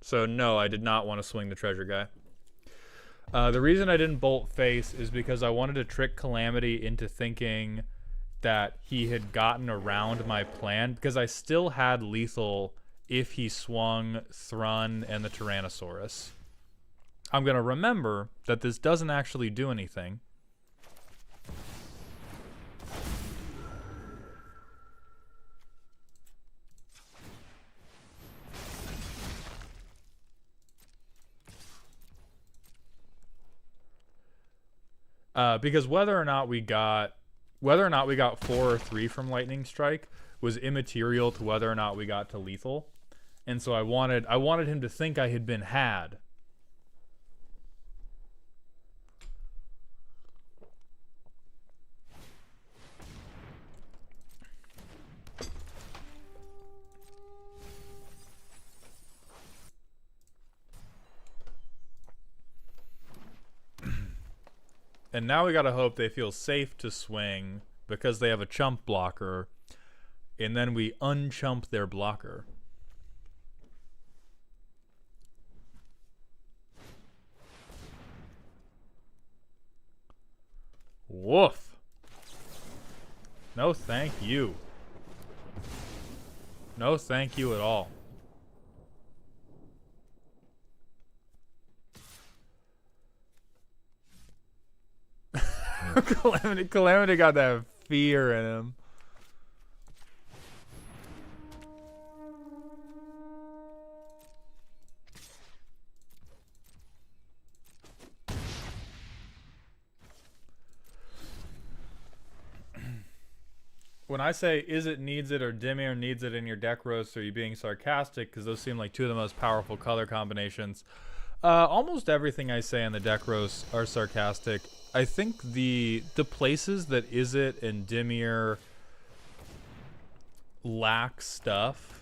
So no, I did not want to swing the treasure guy. The reason I didn't bolt face is because I wanted to trick Calamity into thinking that he had gotten around my plan, because I still had lethal if he swung Thrun and the Tyrannosaurus. I'm going to remember that this doesn't actually do anything. Because whether or not we got 4 or 3 from Lightning Strike was immaterial to whether or not we got to lethal. And so I wanted him to think I had been had. And now we gotta hope they feel safe to swing because they have a chump blocker, and then we unchump their blocker. Woof. No thank you. No thank you at all. Calamity got that fear in him. When I say is it needs it or Dimir needs it in your deck roast, are you being sarcastic? Because those seem like two of the most powerful color combinations. Almost everything I say in the deck roast are sarcastic. I think the places that is it and Dimir lack stuff.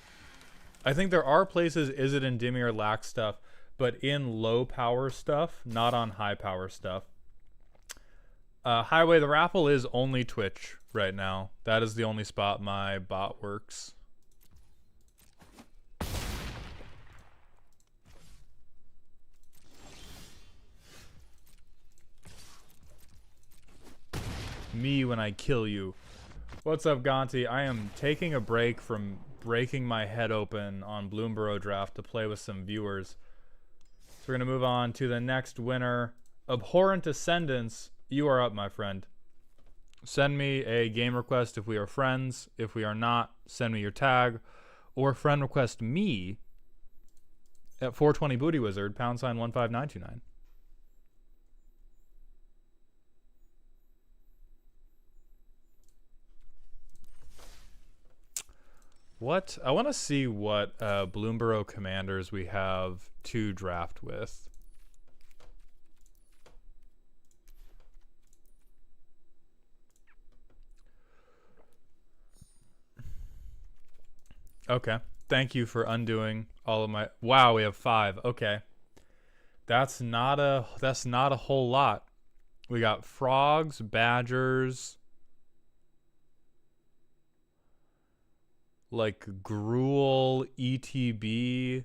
I think there are places is it and Dimir lack stuff, but in low power stuff, not on high power stuff. Highway the Raffle is only Twitch right now. That is the only spot my bot works. Me when I kill you. What's up, Gonti? I am taking a break from breaking my head open on Bloomborough Draft to play with some viewers. So we're going to move on to the next winner. Abhorrent Ascendance. You are up, my friend. Send me a game request if we are friends. If we are not, send me your tag. Or friend request me at 420 Booty Wizard, # 15929. What? I want to see what Bloomborough commanders we have to draft with. Okay. Thank you for undoing all of my... Wow, we have 5. Okay. That's not a whole lot. We got frogs, badgers, like gruel, ETB.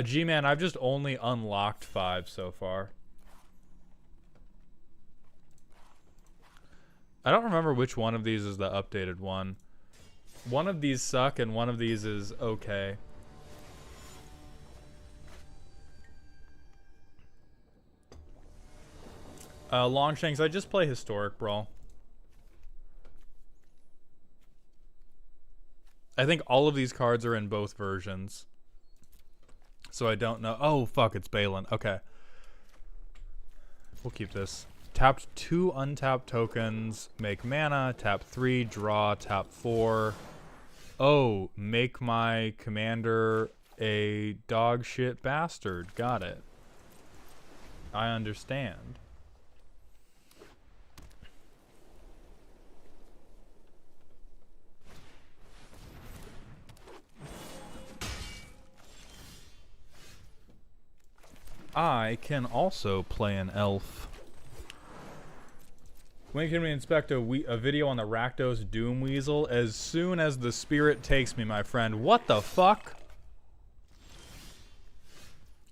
G-Man, I've just only unlocked 5 so far. I don't remember which one of these is the updated one. One of these suck and one of these is okay. Longshanks, I just play Historic Brawl. I think all of these cards are in both versions. So I don't know. Oh, fuck, it's Balin. Okay. We'll keep this. Tapped 2 untapped tokens, make mana, tap 3, draw, tap 4. Oh, make my commander a dog shit bastard. Got it. I understand. I can also play an elf. When can we inspect a video on the Rakdos Doom Weasel? As soon as the spirit takes me, my friend. What the fuck?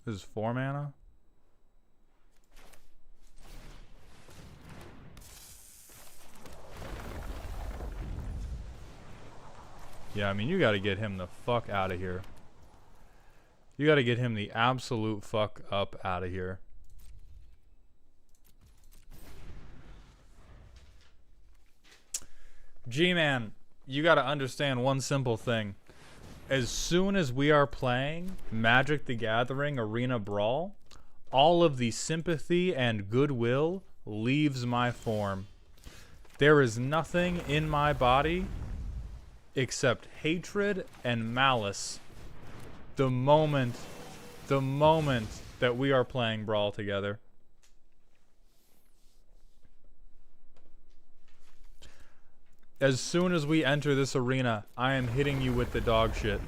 This is 4 mana? Yeah, I mean, you gotta get him the fuck out of here. You gotta get him the absolute fuck up out of here. G-Man, you gotta understand one simple thing. As soon as we are playing Magic the Gathering Arena Brawl, all of the sympathy and goodwill leaves my form. There is nothing in my body except hatred and malice the moment that we are playing Brawl together. As soon as we enter this arena, I am hitting you with the dog shit.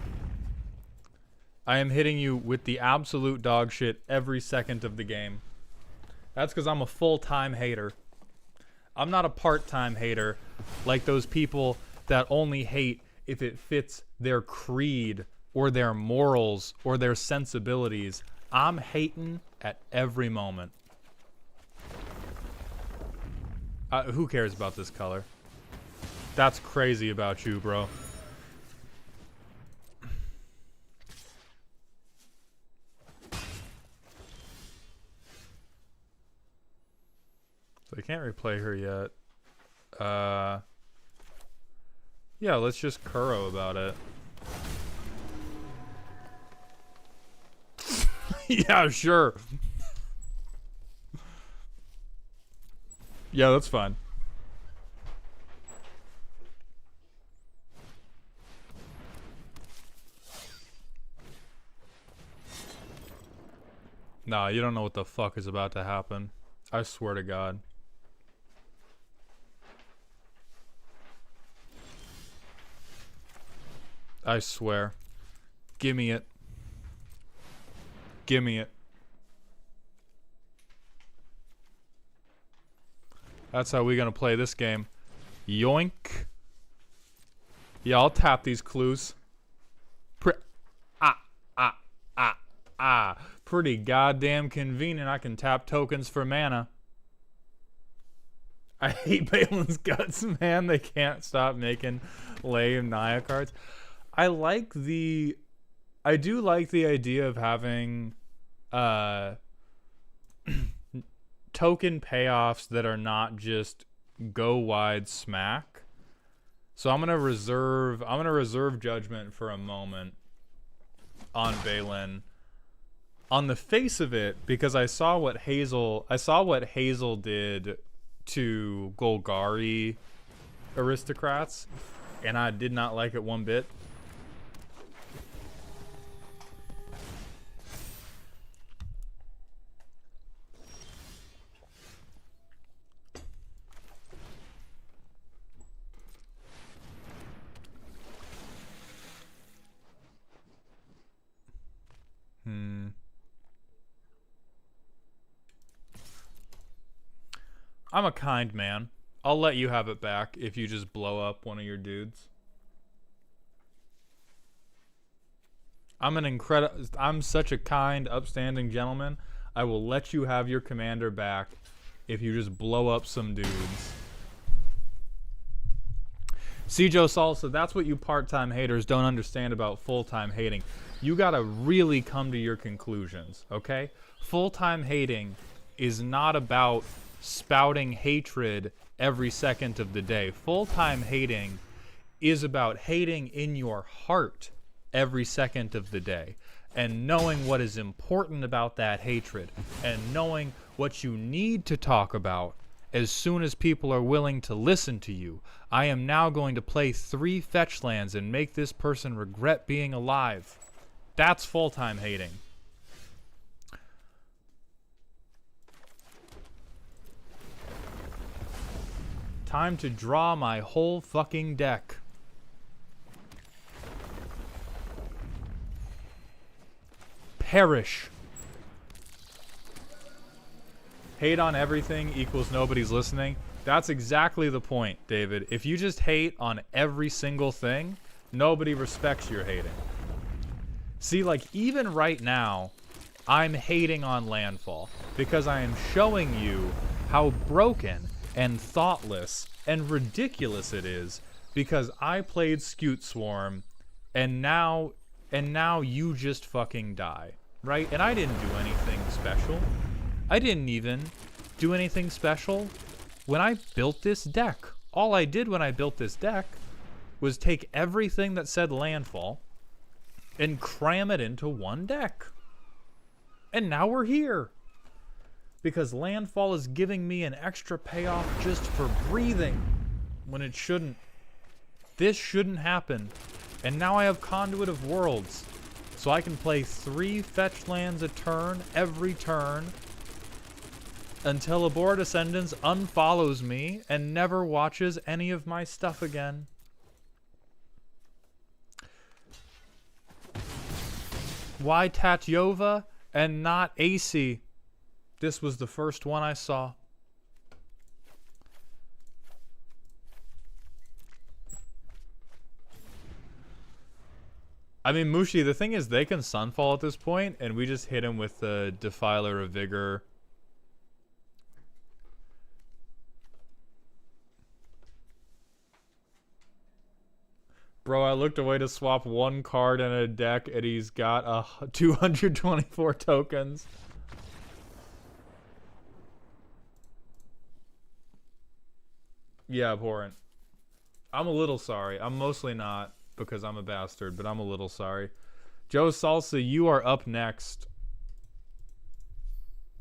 I am hitting you with the absolute dog shit every second of the game. That's because I'm a full-time hater. I'm not a part-time hater like those people that only hate if it fits their creed or their morals or their sensibilities. I'm hating at every moment. Who cares about this color? That's crazy about you, bro. can't replay her yet. Yeah, let's just Kuro about it. Yeah, sure. Yeah, that's fine. Nah, you don't know what the fuck is about to happen. I swear to God. I swear. Gimme it. Gimme it. That's how we gonna play this game. Yoink. Yeah, I'll tap these clues. Pretty goddamn convenient. I can tap tokens for mana. I hate Balin's Guts, man. They can't stop making lame Naya cards. I do like the idea of having token payoffs that are not just go wide smack. So I'm gonna reserve judgment for a moment on Balin. On the face of it, because I saw what Hazel did to Golgari aristocrats, and I did not like it one bit. I'm a kind man. I'll let you have it back if you just blow up one of your dudes. I'm such a kind, upstanding gentleman. I will let you have your commander back if you just blow up some dudes. Joe Salsa, that's what you part-time haters don't understand about full-time hating. You gotta really come to your conclusions, okay? Full-time hating is not about spouting hatred every second of the day. Full-time hating is about hating in your heart every second of the day, and knowing what is important about that hatred, and knowing what you need to talk about as soon as people are willing to listen to you. I am now going to play 3 fetch lands and make this person regret being alive. That's full-time hating. Time to draw my whole fucking deck. Perish. Hate on everything equals nobody's listening. That's exactly the point, David. If you just hate on every single thing, nobody respects your hating. See, like, even right now, I'm hating on Landfall because I am showing you how broken and thoughtless and ridiculous it is, because I played Scute Swarm and now you just fucking die, right? And I didn't do anything special. I didn't even do anything special when I built this deck. All I did when I built this deck was take everything that said Landfall and cram it into one deck. And now we're here. Because Landfall is giving me an extra payoff just for breathing when it shouldn't. This shouldn't happen. And now I have Conduit of Worlds. So I can play 3 fetch lands a turn every turn until Abhorred Ascendance unfollows me and never watches any of my stuff again. Why Tatyova and not AC? This was the first one I saw. I mean, Mushi, the thing is, they can Sunfall at this point, and we just hit him with the Defiler of Vigor. Bro, I looked away to swap 1 card in a deck, and he's got 224 tokens. Yeah, abhorrent. I'm a little sorry. I'm mostly not because I'm a bastard, but I'm a little sorry. Joe Salsa, you are up next.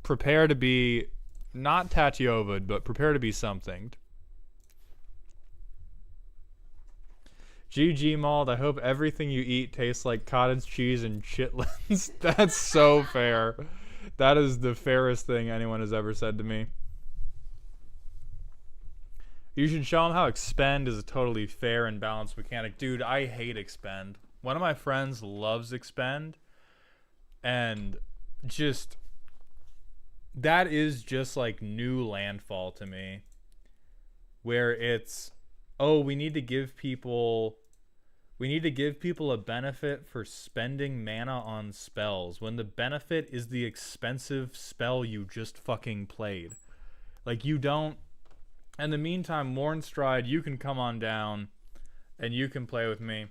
Prepare to be not Tatiovad, but prepare to be something. GG Mald, I hope everything you eat tastes like cottage cheese and chitlins. That's so fair. That is the fairest thing anyone has ever said to me. You should show them how Expend is a totally fair and balanced mechanic. Dude, I hate Expend. One of my friends loves Expend. And just... that is just like new Landfall to me. Where it's... oh, we need to give people a benefit for spending mana on spells when the benefit is the expensive spell you just fucking played. Like, you don't... in the meantime, Mornstride, you can come on down and you can play with me.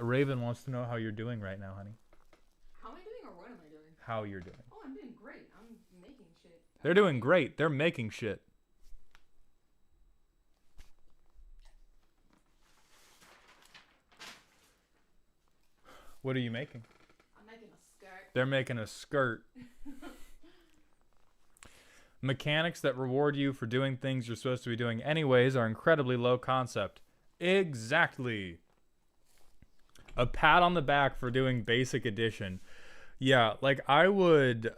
Raven wants to know how you're doing right now, honey. How am I doing, or what am I doing? How you're doing. Oh, I'm doing great. I'm making shit. They're doing great. They're making shit. What are you making? I'm making a skirt. They're making a skirt. Mechanics that reward you for doing things you're supposed to be doing anyways are incredibly low concept. Exactly. A pat on the back for doing basic addition. Yeah, like I would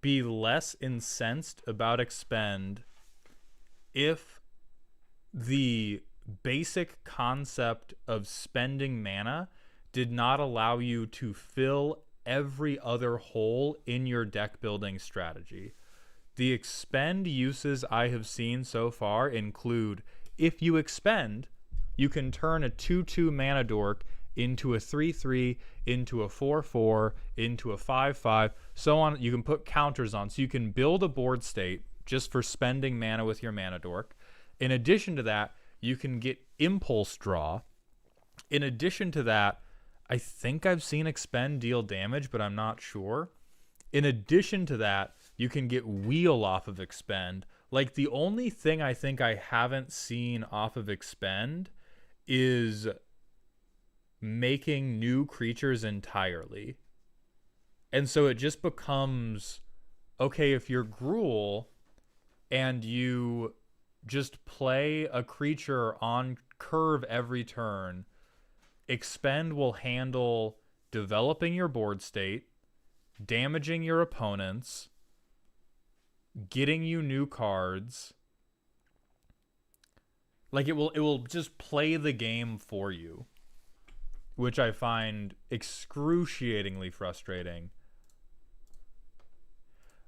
be less incensed about Expend if the basic concept of spending mana did not allow you to fill every other hole in your deck building strategy. The Expend uses I have seen so far include, if you expend, you can turn a 2/2 mana dork into a 3/3, into a 4/4, into a 5/5, so on. You can put counters on, so you can build a board state just for spending mana with your mana dork. In addition to that, you can get impulse draw. In addition to that, I think I've seen Expend deal damage, but I'm not sure. In addition to that, you can get wheel off of Expend. Like, the only thing I think I haven't seen off of Expend is making new creatures entirely. And so it just becomes, okay, if you're Gruul and you just play a creature on curve every turn, Expend will handle developing your board state, damaging your opponents, getting you new cards. Like, it will just play the game for you, which I find excruciatingly frustrating.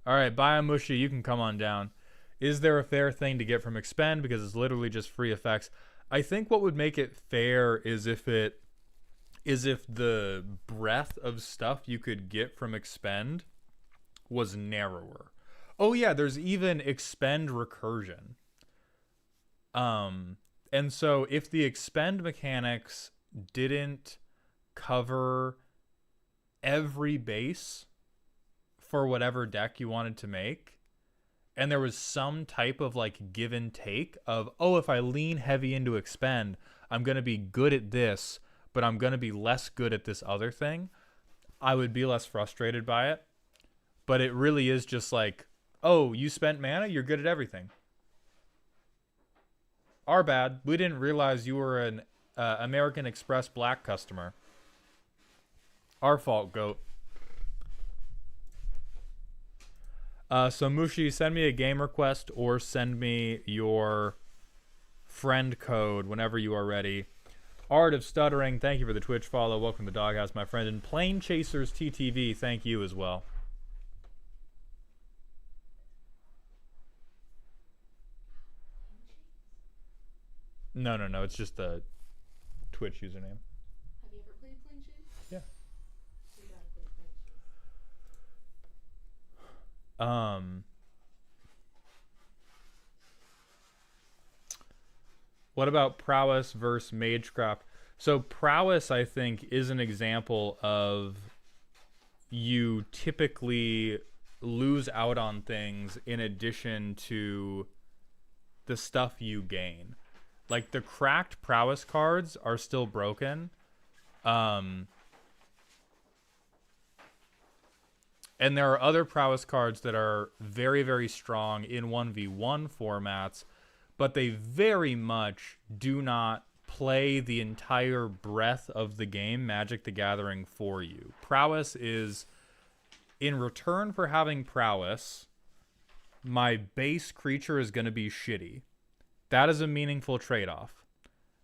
All right, Biomushi, you can come on down. Is there a fair thing to get from Expend because it's literally just free effects? I think what would make it fair is if the breadth of stuff you could get from Expend was narrower. Oh yeah, there's even Expend recursion. And so if the Expend mechanics didn't cover every base for whatever deck you wanted to make, and there was some type of like give and take of, oh, if I lean heavy into Expend, I'm going to be good at this, but I'm going to be less good at this other thing, I would be less frustrated by it. But it really is just like, oh, you spent mana, you're good at everything. Our bad. We didn't realize you were an American Express Black customer. Our fault, goat. So Mushi, send me a game request or send me your friend code whenever you are ready. Art of Stuttering, thank you for the Twitch follow. Welcome to Doghouse, my friend. And Plane Chasers TTV, thank you as well. No, it's just the Twitch username. Have you ever played Plane Chase? Yeah. You gotta play Plane Chase. What about Prowess versus Magecraft? So Prowess, I think, is an example of you typically lose out on things in addition to the stuff you gain. Like, the cracked prowess cards are still broken. And there are other prowess cards that are very, very strong in 1v1 formats, but they very much do not play the entire breadth of the game Magic the Gathering for you. Prowess is, in return for having prowess, my base creature is going to be shitty. That is a meaningful trade-off.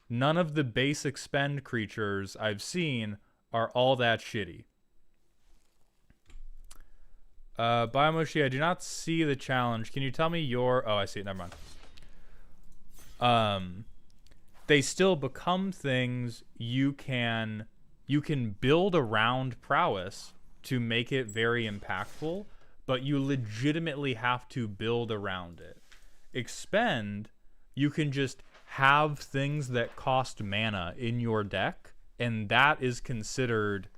None of the base expend creatures I've seen are all that shitty. Biomoshi, I do not see the challenge. Can you tell me your... Oh, I see it. Never mind. They still become things you can build around prowess to make it very impactful, but you legitimately have to build around it. Expend, you can just have things that cost mana in your deck, and that is considered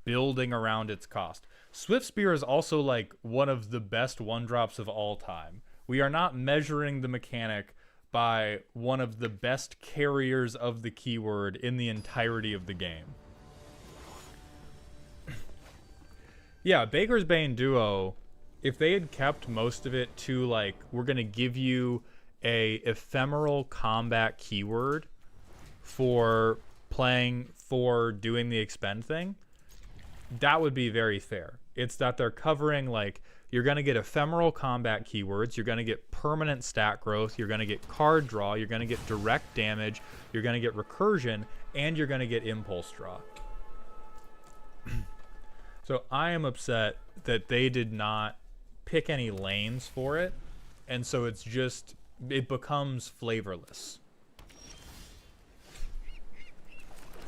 building around its cost. Swift Spear is also like one of the best one-drops of all time. We are not measuring the mechanic by one of the best carriers of the keyword in the entirety of the game. Yeah, Baker's Bane Duo, if they had kept most of it to, like, we're going to give you a ephemeral combat keyword for doing the expend thing, that would be very fair. It's that they're covering, like, you're going to get ephemeral combat keywords, you're going to get permanent stat growth, you're going to get card draw, you're going to get direct damage, you're going to get recursion, and you're going to get impulse draw. So I am upset that they did not pick any lanes for it, and so it's just, it becomes flavorless.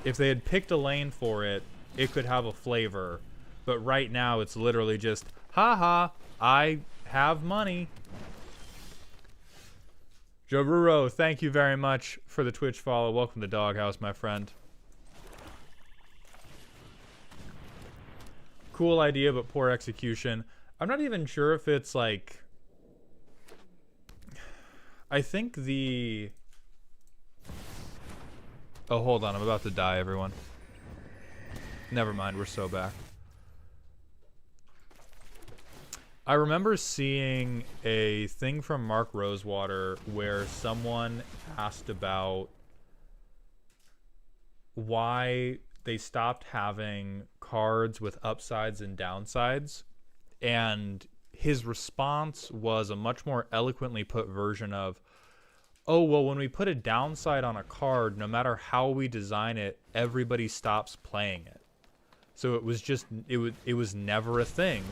If they had picked a lane for it, it could have a flavor, but right now it's literally just, haha, I have money. Joruro, thank you very much for the Twitch follow. Welcome to Doghouse, my friend. Cool idea, but poor execution. I'm not even sure if it's like... I think the... Oh, hold on. I'm about to die, everyone. Never mind. We're so back. I remember seeing a thing from Mark Rosewater where someone asked about why they stopped having cards with upsides and downsides, and his response was a much more eloquently put version of, oh, well, when we put a downside on a card, no matter how we design it, everybody stops playing it. So it was just, it was never a thing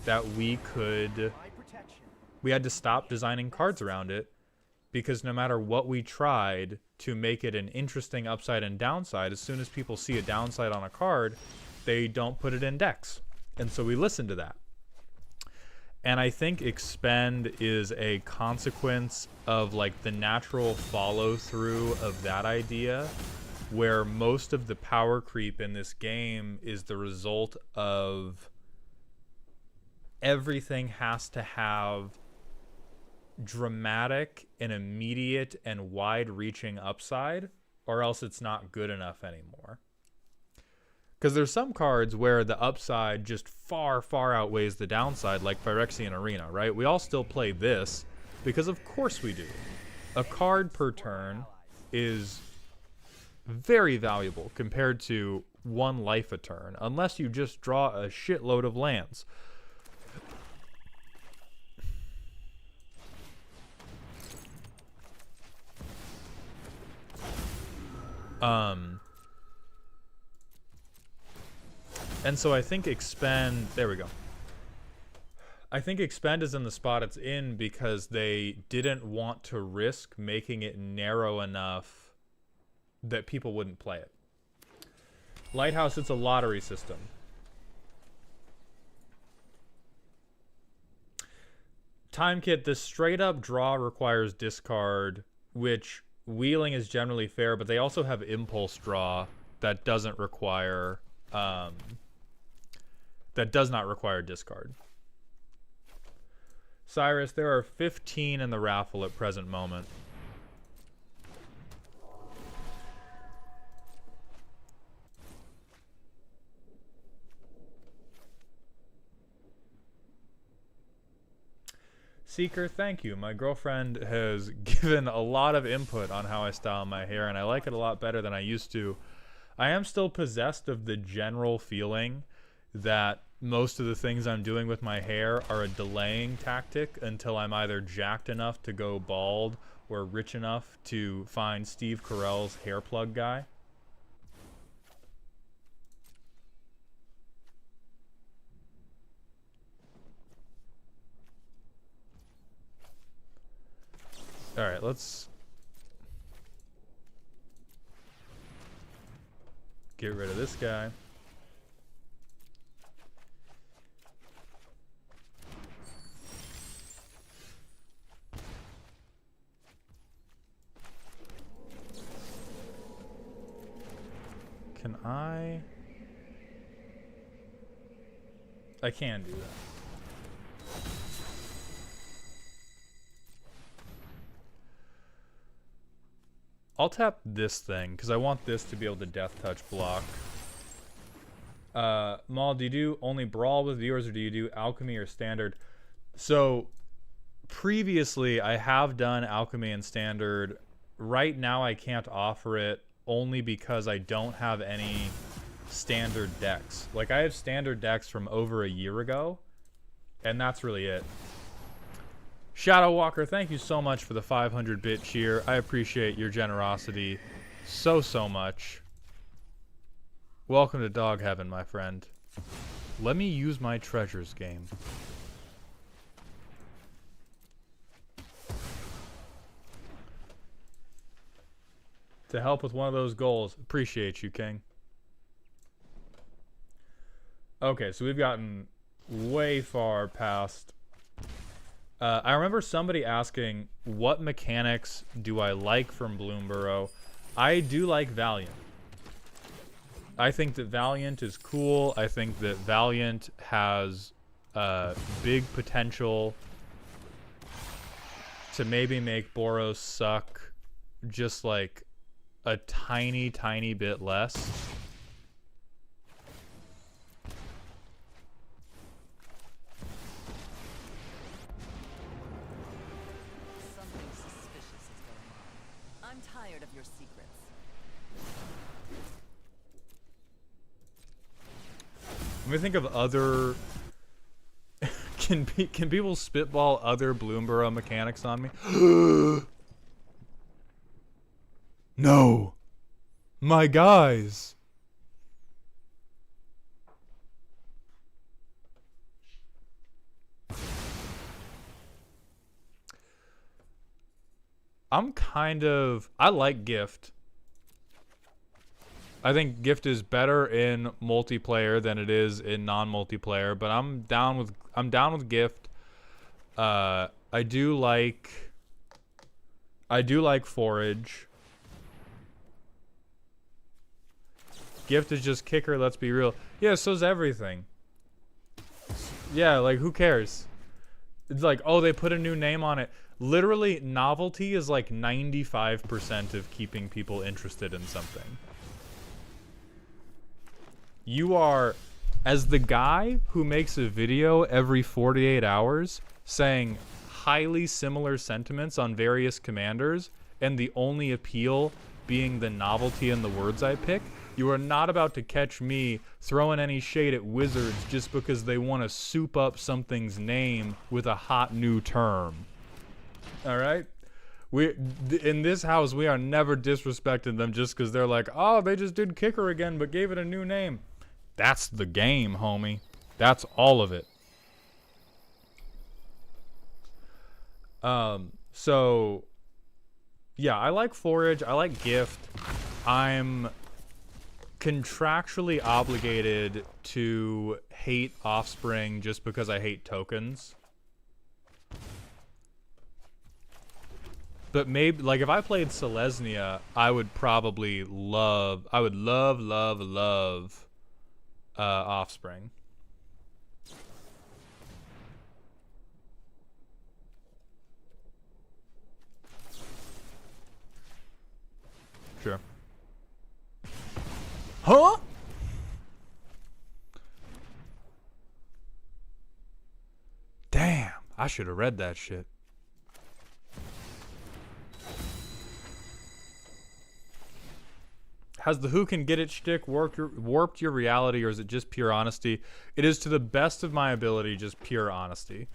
that we had to stop designing cards around it, because no matter what we tried to make it an interesting upside and downside, as soon as people see a downside on a card, they don't put it in decks. And so we listened to that. And I think Expend is a consequence of, like, the natural follow-through of that idea, where most of the power creep in this game is the result of everything has to have dramatic and immediate and wide-reaching upside, or else it's not good enough anymore. Because there's some cards where the upside just far, far outweighs the downside, like Phyrexian Arena, right? We all still play this, because of course we do. A card per turn is very valuable compared to one life a turn, unless you just draw a shitload of lands. And so I think Expend, there we go. I think Expend is in the spot it's in because they didn't want to risk making it narrow enough that people wouldn't play it. Lighthouse, it's a lottery system. Time Kit, the straight up draw requires discard, which wheeling is generally fair, but they also have impulse draw that doesn't require that does not require discard. Cyrus, there are 15 in the raffle at present moment. Seeker, thank you. My girlfriend has given a lot of input on how I style my hair, and I like it a lot better than I used to. I am still possessed of the general feeling that most of the things I'm doing with my hair are a delaying tactic until I'm either jacked enough to go bald or rich enough to find Steve Carell's hair plug guy. All right, let's get rid of this guy. Can I can do that. I'll tap this thing because I want this to be able to death touch block. Maul, do you do only Brawl with viewers, or do you do Alchemy or Standard? So previously I have done Alchemy and Standard. Right now I can't offer it only because I don't have any Standard decks. Like, I have Standard decks from over a year ago, and that's really it. Shadow Walker, thank you so much for the 500-bit cheer. I appreciate your generosity so much. Welcome to Dog Heaven, my friend. Let me use my treasures game. To help with one of those goals. Appreciate you, King. Okay, so we've gotten way far past... I remember somebody asking, what mechanics do I like from Bloomburrow? I do like Valiant. I think that Valiant is cool. I think that Valiant has big potential to maybe make Boros suck just like a tiny bit less. Let me think of other... Can people spitball other Bloomburrow mechanics on me? No! My guys! I like Gift. I think Gift is better in multiplayer than it is in non-multiplayer, but I'm down with Gift. I do like Forage. Gift is just kicker, let's be real. Yeah, so's everything. Yeah, like, who cares? It's like, oh, they put a new name on it. Literally, novelty is like 95% of keeping people interested in something. You are, as the guy who makes a video every 48 hours saying highly similar sentiments on various commanders, and the only appeal being the novelty in the words I pick, you are not about to catch me throwing any shade at Wizards just because they want to soup up something's name with a hot new term. Alright? In this house, we are never disrespecting them just because they're like, oh, they just did kicker again but gave it a new name. That's the game, homie. That's all of it. So, yeah, I like Forage. I like Gift. I'm contractually obligated to hate Offspring just because I hate tokens. But maybe, like, if I played Selesnya, I would probably love Offspring. Sure. Huh? Damn, I should have read that shit. Has the who can get it shtick warped your reality, or is it just pure honesty? It is, to the best of my ability, just pure honesty.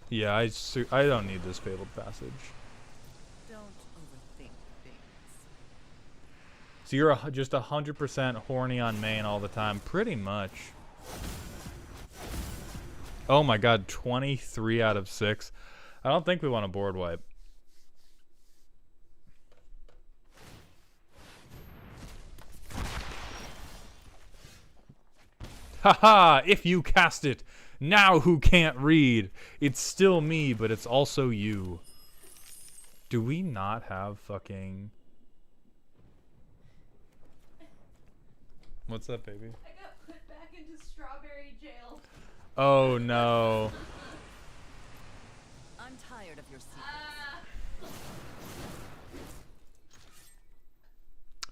Yeah, I don't need this fabled passage. Don't overthink things. So you're just 100% horny on main all the time, pretty much. Oh my god, 23 out of 6. I don't think we want a board wipe. Haha, if you cast it, now who can't read? It's still me, but it's also you. Do we not have fucking... What's up, baby? I got put back into strawberry jail. Oh no. I'm tired of your secrets.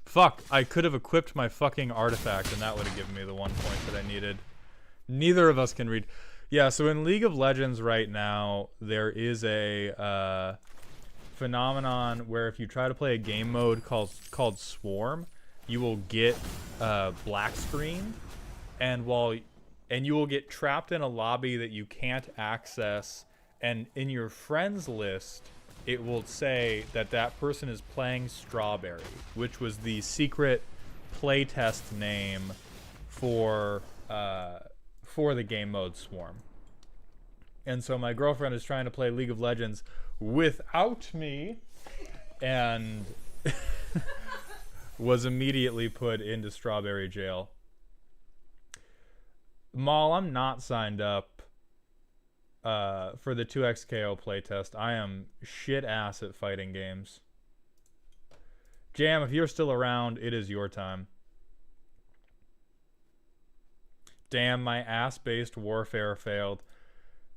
Fuck, I could have equipped my fucking artifact and that would have given me the 1 point that I needed. Neither of us can read. Yeah, so in League of Legends right now, there is a phenomenon where if you try to play a game mode called Swarm, you will get black screen, and you will get trapped in a lobby that you can't access, and in your friends list it will say that that person is playing Strawberry, which was the secret playtest name for the game mode Swarm. And so my girlfriend is trying to play League of Legends without me, and was immediately put into Strawberry jail. Maul, I'm not signed up for the 2xKO playtest. I am shit ass at fighting games. Jam, if you're still around, it is your time. Damn, my ass-based warfare failed.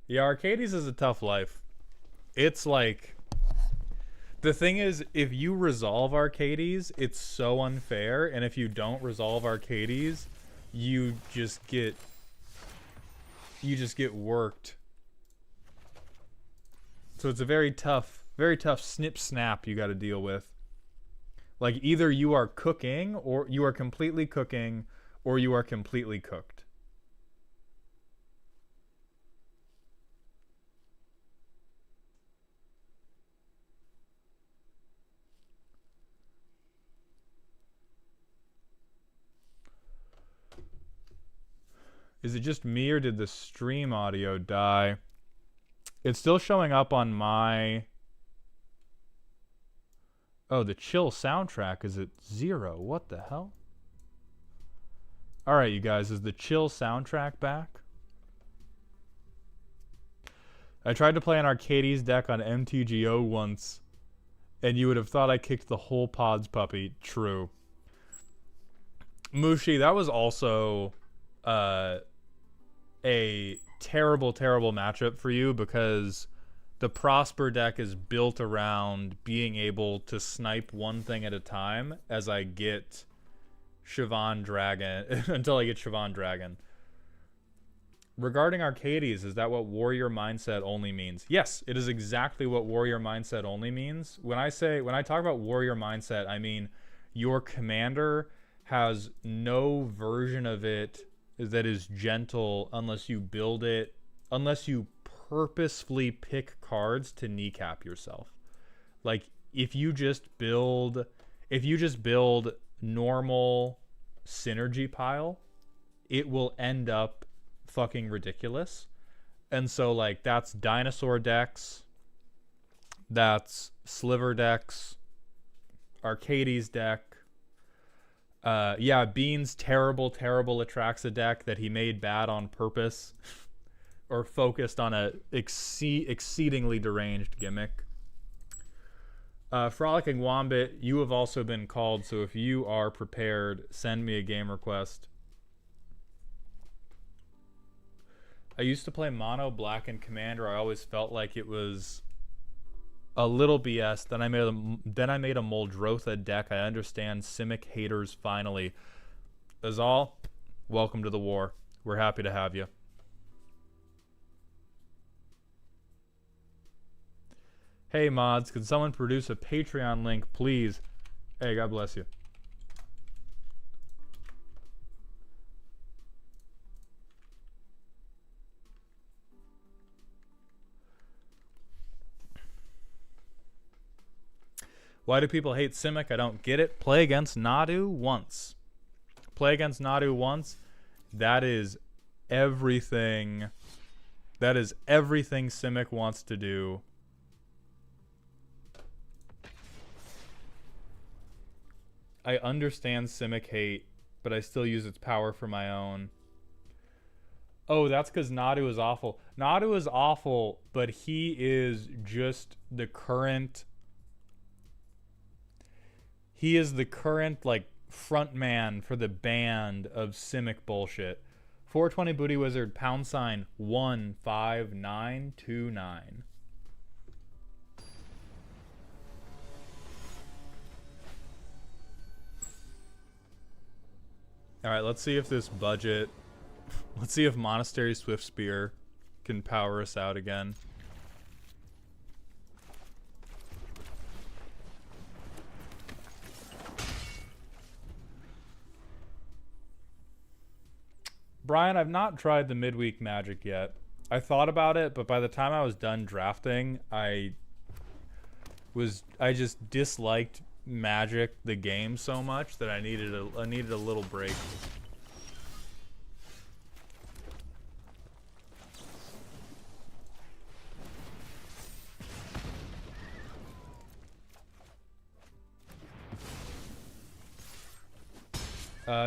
Yeah, Arcades is a tough life. It's like... The thing is, if you resolve Arcades, it's so unfair, and if you don't resolve Arcades, you just get worked. So it's a very tough snip snap you got to deal with. Like, either you are cooking, or you are completely cooking, or you are completely cooked. Is it just me, or did the stream audio die? It's still showing up on my... Oh, the chill soundtrack is at 0. What the hell? Alright, you guys, is the chill soundtrack back? I tried to play an Arcades deck on MTGO once, and you would have thought I kicked the whole Pods puppy. True. Mushi, that was also a terrible matchup for you, because the Prosper deck is built around being able to snipe one thing at a time as I get Siobhan Dragon until I get Siobhan Dragon. Regarding Arcades, is that what Warrior Mindset only means? Yes, it is exactly what Warrior Mindset only means. When I talk about Warrior Mindset, I mean your commander has no version of it that is gentle unless you build it, unless you purposefully pick cards to kneecap yourself. Like, if you just build normal synergy pile, it will end up fucking ridiculous. And so, like, that's dinosaur decks, that's sliver decks, Arcades deck. Yeah, Bean's terrible Atraxa deck that he made bad on purpose or focused on a exceedingly deranged gimmick. Frolicking Wombit, you have also been called, so if you are prepared, send me a game request. I used to play mono black and commander. I always felt like it was a little BS. Then I made a Muldrotha deck. I understand Simic haters finally. Azal, welcome to the war. We're happy to have you. Hey mods, could someone produce a Patreon link, please? Hey, God bless you. Why do people hate Simic? I don't get it. Play against Nadu once. Play against Nadu once. That is everything. That is everything Simic wants to do. I understand Simic hate, but I still use its power for my own. Oh, that's because Nadu is awful. Nadu is awful, but he is just the current... He is the current, like, front man for the band of Simic bullshit. 420 Booty Wizard, # 15929. Alright, let's see if this budget... Let's see if Monastery Swift Spear can power us out again. Brian, I've not tried the midweek magic yet. I thought about it, but by the time I was done drafting, I just disliked Magic the game so much that I needed a little break.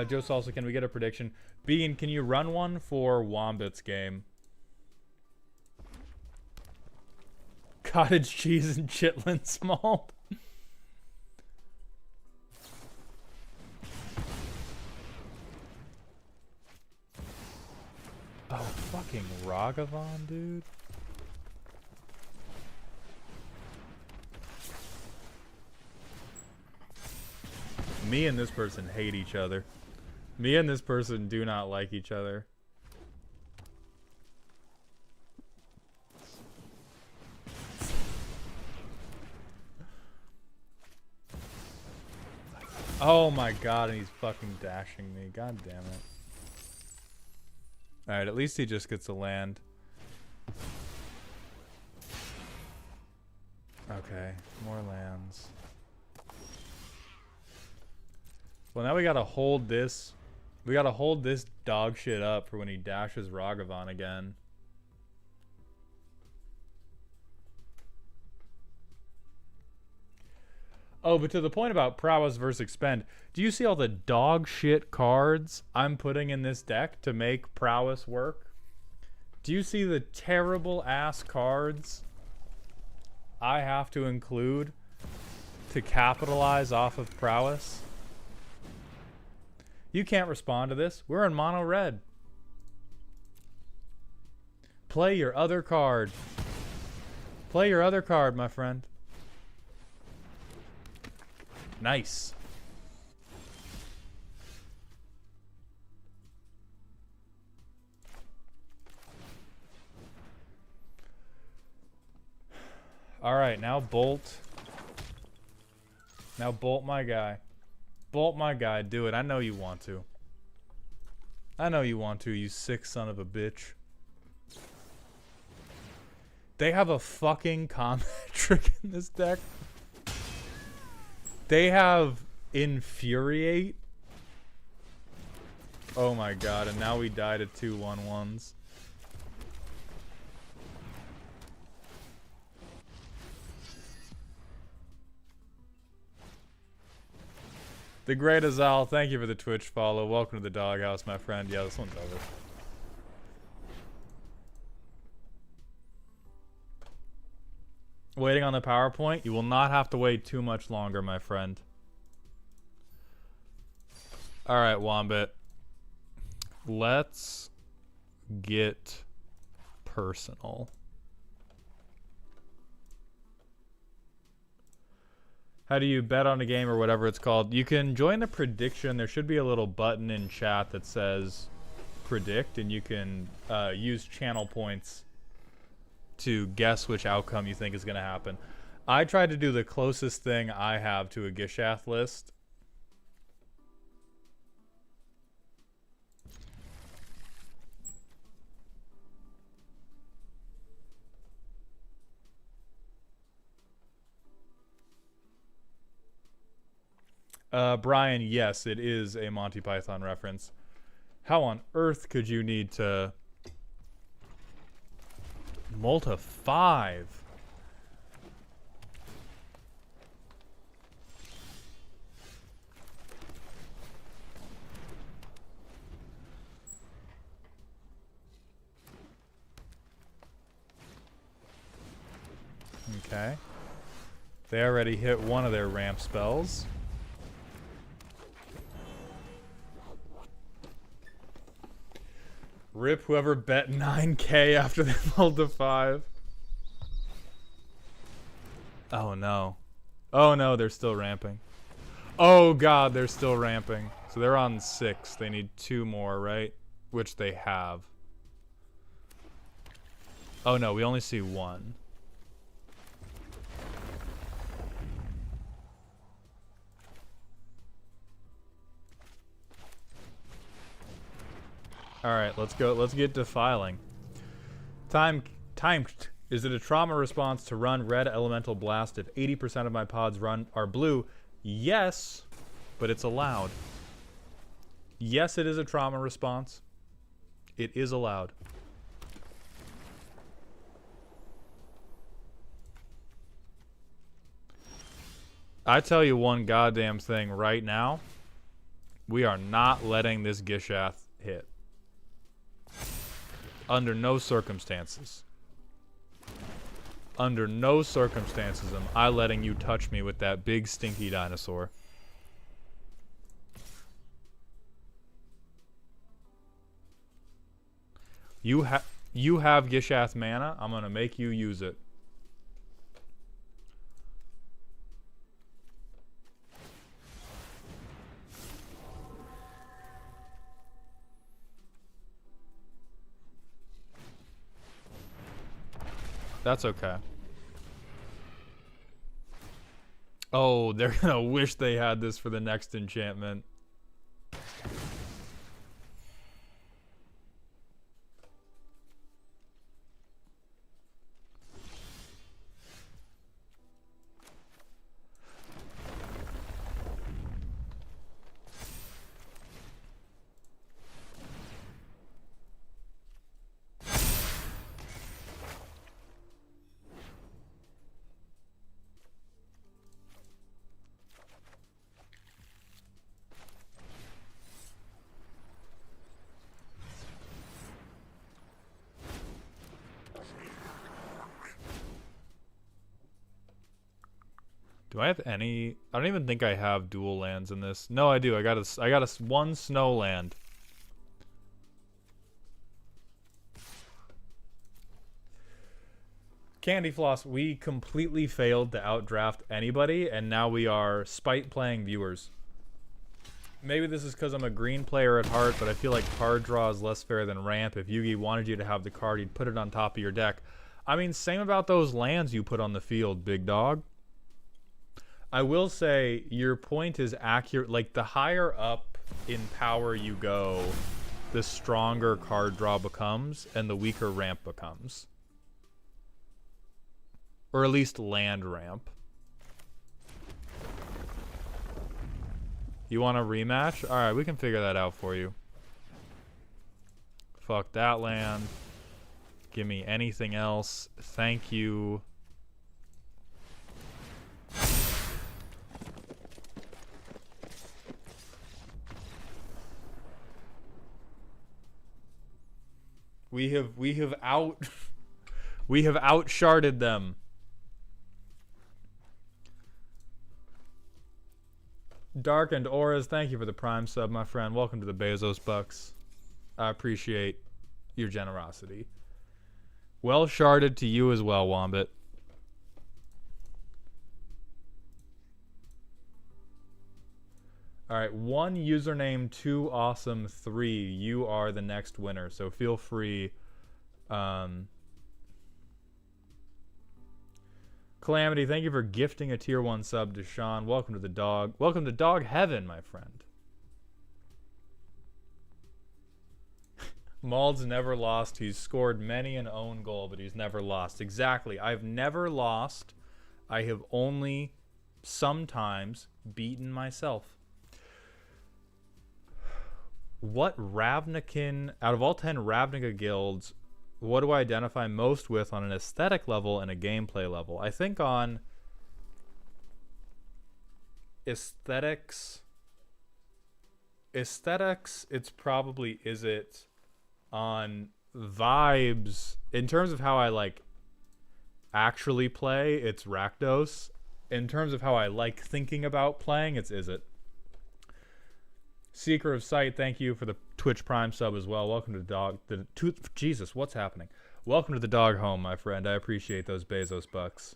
Joe Salsa, can we get a prediction? Bean, can you run one for Wombit's game? Cottage cheese and chitlin malt. Oh, fucking Ragavan, dude. Me and this person hate each other. Me and this person do not like each other. Oh my god, and he's fucking dashing me. God damn it. Alright, at least he just gets a land. Okay, more lands. Well, now we gotta hold this. We gotta hold this dog shit up for when he dashes Ragavan again. Oh, but to the point about prowess versus expend, do you see all the dog shit cards I'm putting in this deck to make prowess work? Do you see the terrible ass cards I have to include to capitalize off of prowess? You can't respond to this. We're in mono red. Play your other card. Play your other card, my friend. Nice. All right, now bolt. Now bolt my guy. Bolt my guy. Do it. I know you want to. I know you want to, you sick son of a bitch. They have a fucking combat trick in this deck. They have Infuriate. Oh my god, and now we die to 2/1/1s. The Great Azal, thank you for the Twitch follow. Welcome to the doghouse, my friend. Yeah, this one's over. Waiting on the PowerPoint? You will not have to wait too much longer, my friend. Alright, Wombit. Let's get personal. How do you bet on a game or whatever it's called? You can join the prediction. There should be a little button in chat that says predict, and you can use channel points to guess which outcome you think is going to happen. I tried to do the closest thing I have to a Gishath list. Brian, yes, it is a Monty Python reference. How on earth could you need to multi 5? Okay. They already hit one of their ramp spells. Rip whoever bet 9k after they rolled the 5. Oh no. Oh no, they're still ramping. Oh god, they're still ramping. So they're on 6. They need 2 more, right? Which they have. Oh no, we only see 1. Alright, let's go. Let's get defiling. Timed. Is it a trauma response to run red elemental blast if 80% of my pods are blue? Yes, but it's allowed. Yes, it is a trauma response. It is allowed. I tell you one goddamn thing right now. We are not letting this Gishath hit. Under no circumstances. Under no circumstances am I letting you touch me with that big stinky dinosaur. You have Gishath mana. I'm gonna make you use it. That's okay. Oh, they're gonna wish they had this for the next enchantment. Do I have any? I don't even think I have dual lands in this. No, I do. I got a one snow land. Candy Floss, we completely failed to outdraft anybody, and now we are spite playing viewers. Maybe this is because I'm a green player at heart, but I feel like card draw is less fair than ramp. If Yugi wanted you to have the card, he'd put it on top of your deck. I mean, same about those lands you put on the field, big dog. I will say your point is accurate. Like, the higher up in power you go, the stronger card draw becomes and the weaker ramp becomes. Or at least land ramp. You want a rematch? Alright, we can figure that out for you. Fuck that land. Give me anything else. Thank you. We have outsharded them. Darkened Auras, thank you for the Prime sub, my friend. Welcome to the Bezos Bucks. I appreciate your generosity. Well sharded to you as well, Wombit. All right, 1 username, 2 awesome, 3. You are the next winner, so feel free. Calamity, thank you for gifting a tier 1 sub to Sean. Welcome to the dog. Welcome to dog heaven, my friend. Maul's never lost. He's scored many an own goal, but he's never lost. Exactly. I've never lost. I have only sometimes beaten myself. What Ravnican, out of all 10 Ravnica guilds, what do I identify most with on an aesthetic level and a gameplay level? I think on aesthetics, it's probably, is it on vibes, in terms of how I like actually play, it's Rakdos. In terms of how I like thinking about playing, it's Is It. Seeker of Sight, thank you for the Twitch Prime sub as well. Welcome to the dog. Jesus, what's happening? Welcome to the dog home, my friend. I appreciate those Bezos bucks.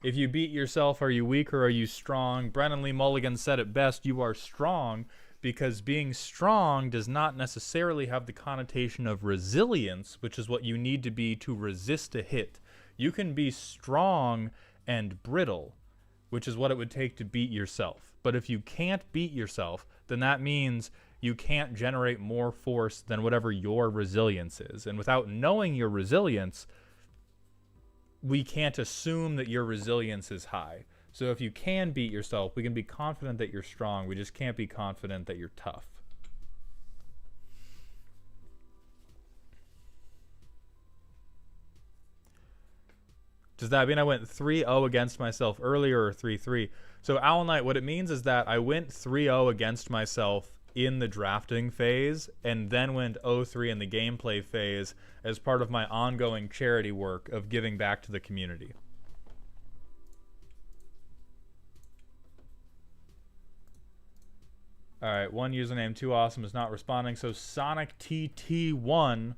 If you beat yourself, are you weak or are you strong? Brennan Lee Mulligan said it best. You are strong because being strong does not necessarily have the connotation of resilience, which is what you need to be to resist a hit. You can be strong and brittle, which is what it would take to beat yourself. But if you can't beat yourself, then that means you can't generate more force than whatever your resilience is. And without knowing your resilience, we can't assume that your resilience is high. So if you can beat yourself, we can be confident that you're strong. We just can't be confident that you're tough. Does that mean I went 3-0 against myself earlier or 3-3? So Owl Knight, what it means is that I went 3-0 against myself in the drafting phase and then went 0-3 in the gameplay phase as part of my ongoing charity work of giving back to the community. All right, 1 username, 2 awesome is not responding. So Sonic TT1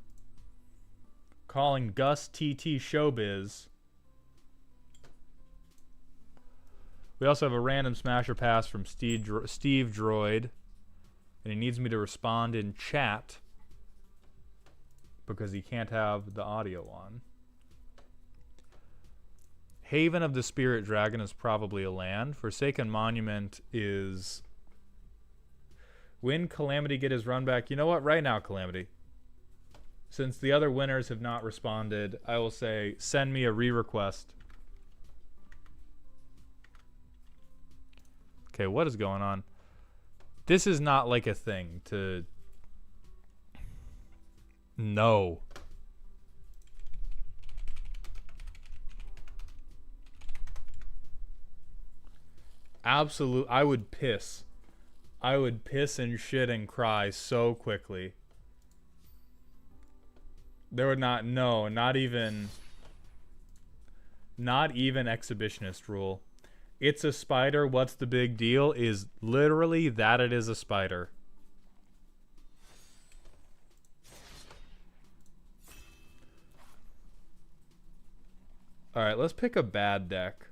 calling Gus TT Showbiz. We also have a random smasher pass from Steve Droid, and he needs me to respond in chat because he can't have the audio on. Haven of the Spirit Dragon is probably a land. Forsaken Monument is... When Calamity get his run back? You know what? Right now, Calamity. Since the other winners have not responded, I will say send me a re-request. Okay, what is going on? This is not like a thing to... No. Absolute. I would piss. I would piss and shit and cry so quickly. There would not... No, not even... Not even exhibitionist rule. It's a spider, what's the big deal? Is literally that it is a spider. Alright, let's pick a bad deck.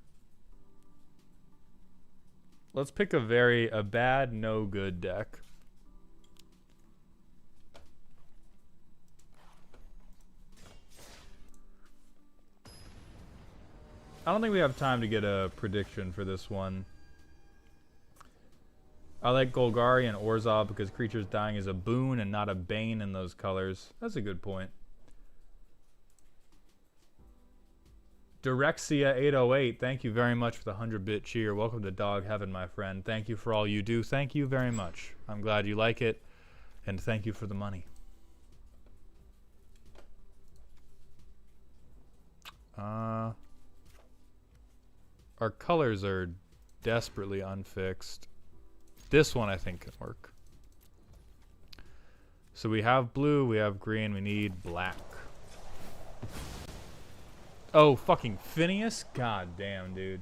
Let's pick a bad, no good deck. I don't think we have time to get a prediction for this one. I like Golgari and Orzhov because creatures dying is a boon and not a bane in those colors. That's a good point. Direxia808, thank you very much for the 100-bit cheer. Welcome to Dog Heaven, my friend. Thank you for all you do. Thank you very much. I'm glad you like it, and thank you for the money. Our colors are desperately unfixed. This one I think can work. So we have blue, we have green, we need black. Oh, fucking Phineas? God damn, dude.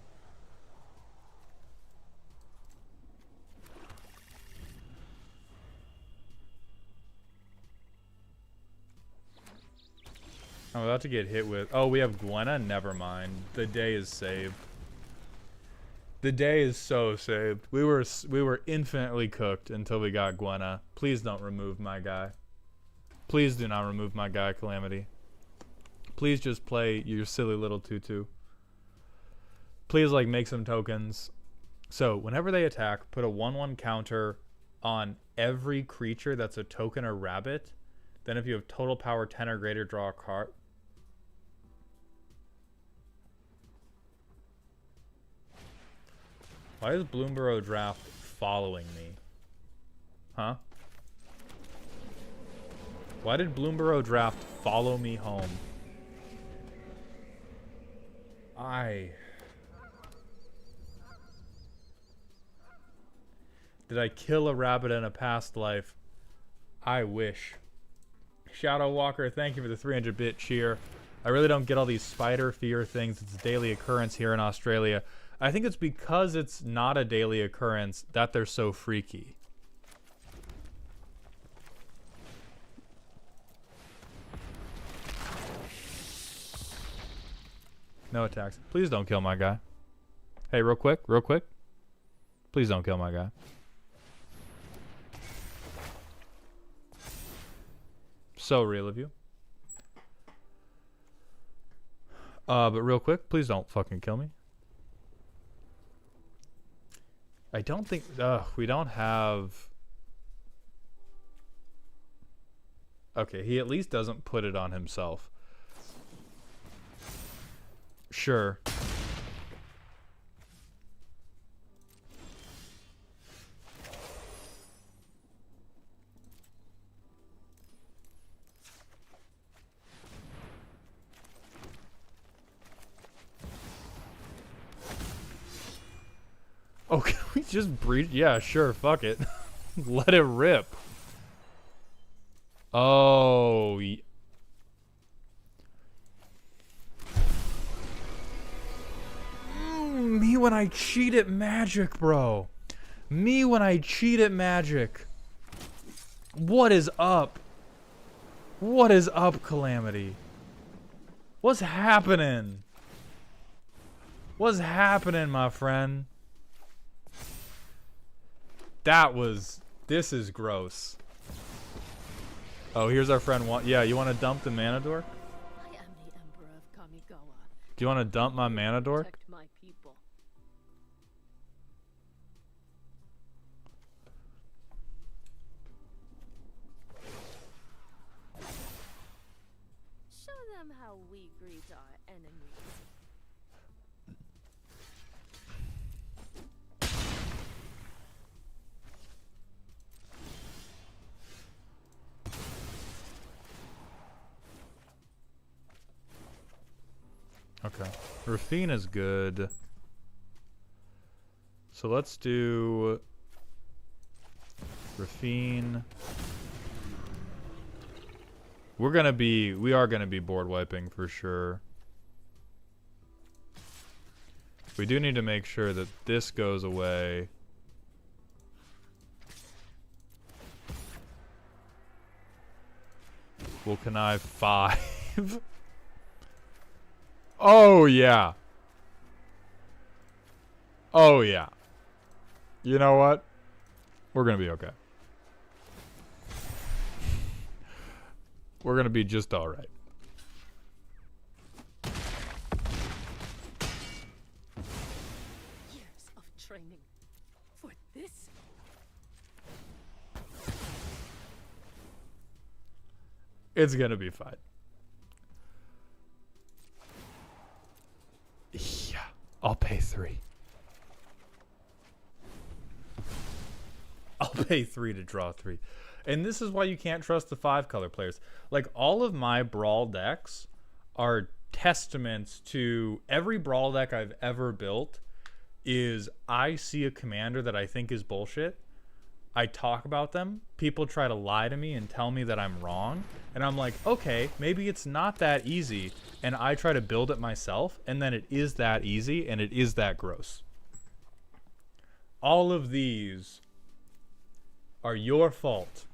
I'm about to get hit with... Oh, we have Gwenna? Never mind. The day is saved. The day is so saved. We were infinitely cooked until we got Gwenna. Please don't remove my guy. Please do not remove my guy, Calamity. Please just play your silly little tutu. Please, like, make some tokens. So, whenever they attack, put a 1/1 counter on every creature that's a token or rabbit. Then if you have total power 10 or greater, draw a card. Why is Bloomborough Draft following me? Huh? Why did Bloomborough Draft follow me home? Did I kill a rabbit in a past life? I wish. Shadow Walker, thank you for the 300-bit cheer. I really don't get all these spider fear things. It's a daily occurrence here in Australia. I think it's because it's not a daily occurrence that they're so freaky. No attacks. Please don't kill my guy. Hey, real quick. Please don't kill my guy. So real of you. But real quick, please don't fucking kill me. I don't think... we don't have... Okay, he at least doesn't put it on himself. Sure. Oh, can we just breed? Yeah, sure, fuck it. Let it rip. Oh, me when I cheat at Magic, bro. Me when I cheat at Magic. What is up? What is up, Calamity? What's happening? What's happening, my friend? This is gross. Oh, here's our friend. Yeah, you want to dump the mana dork? I am the Emperor of Kamigawa. Do you want to dump my mana dork? Protect my people. Show them how we greet our enemies. Okay. Rafine is good. So let's do Rafine. We are gonna be board wiping for sure. We do need to make sure that this goes away. We'll connive 5. Oh, yeah. Oh, yeah. You know what? We're going to be okay. We're going to be just all right. Years of training for this. It's going to be fine. Yeah, I'll pay 3. I'll pay 3 to draw 3. And this is why you can't trust the 5-color players. Like, all of my Brawl decks are testaments to every Brawl deck I've ever built is I see a commander that I think is bullshit. I talk about them. People try to lie to me and tell me that I'm wrong. And I'm like, okay, maybe it's not that easy. And I try to build it myself. And then it is that easy and it is that gross. All of these are your fault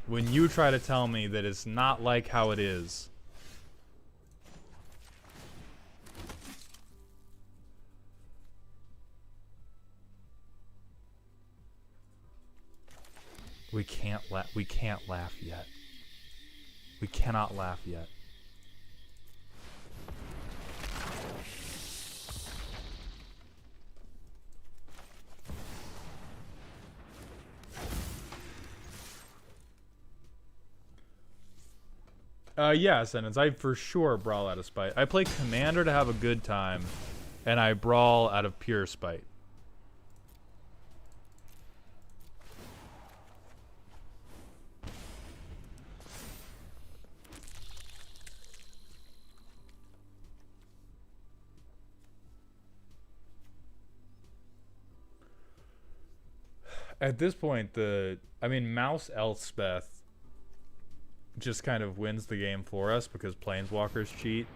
when you try to tell me that it's not like how it is. We can't laugh yet. We cannot laugh yet. Yeah, Sentence. I for sure brawl out of spite. I play Commander to have a good time, and I brawl out of pure spite. At this point, Mouse Elspeth just kind of wins the game for us because Planeswalkers cheat.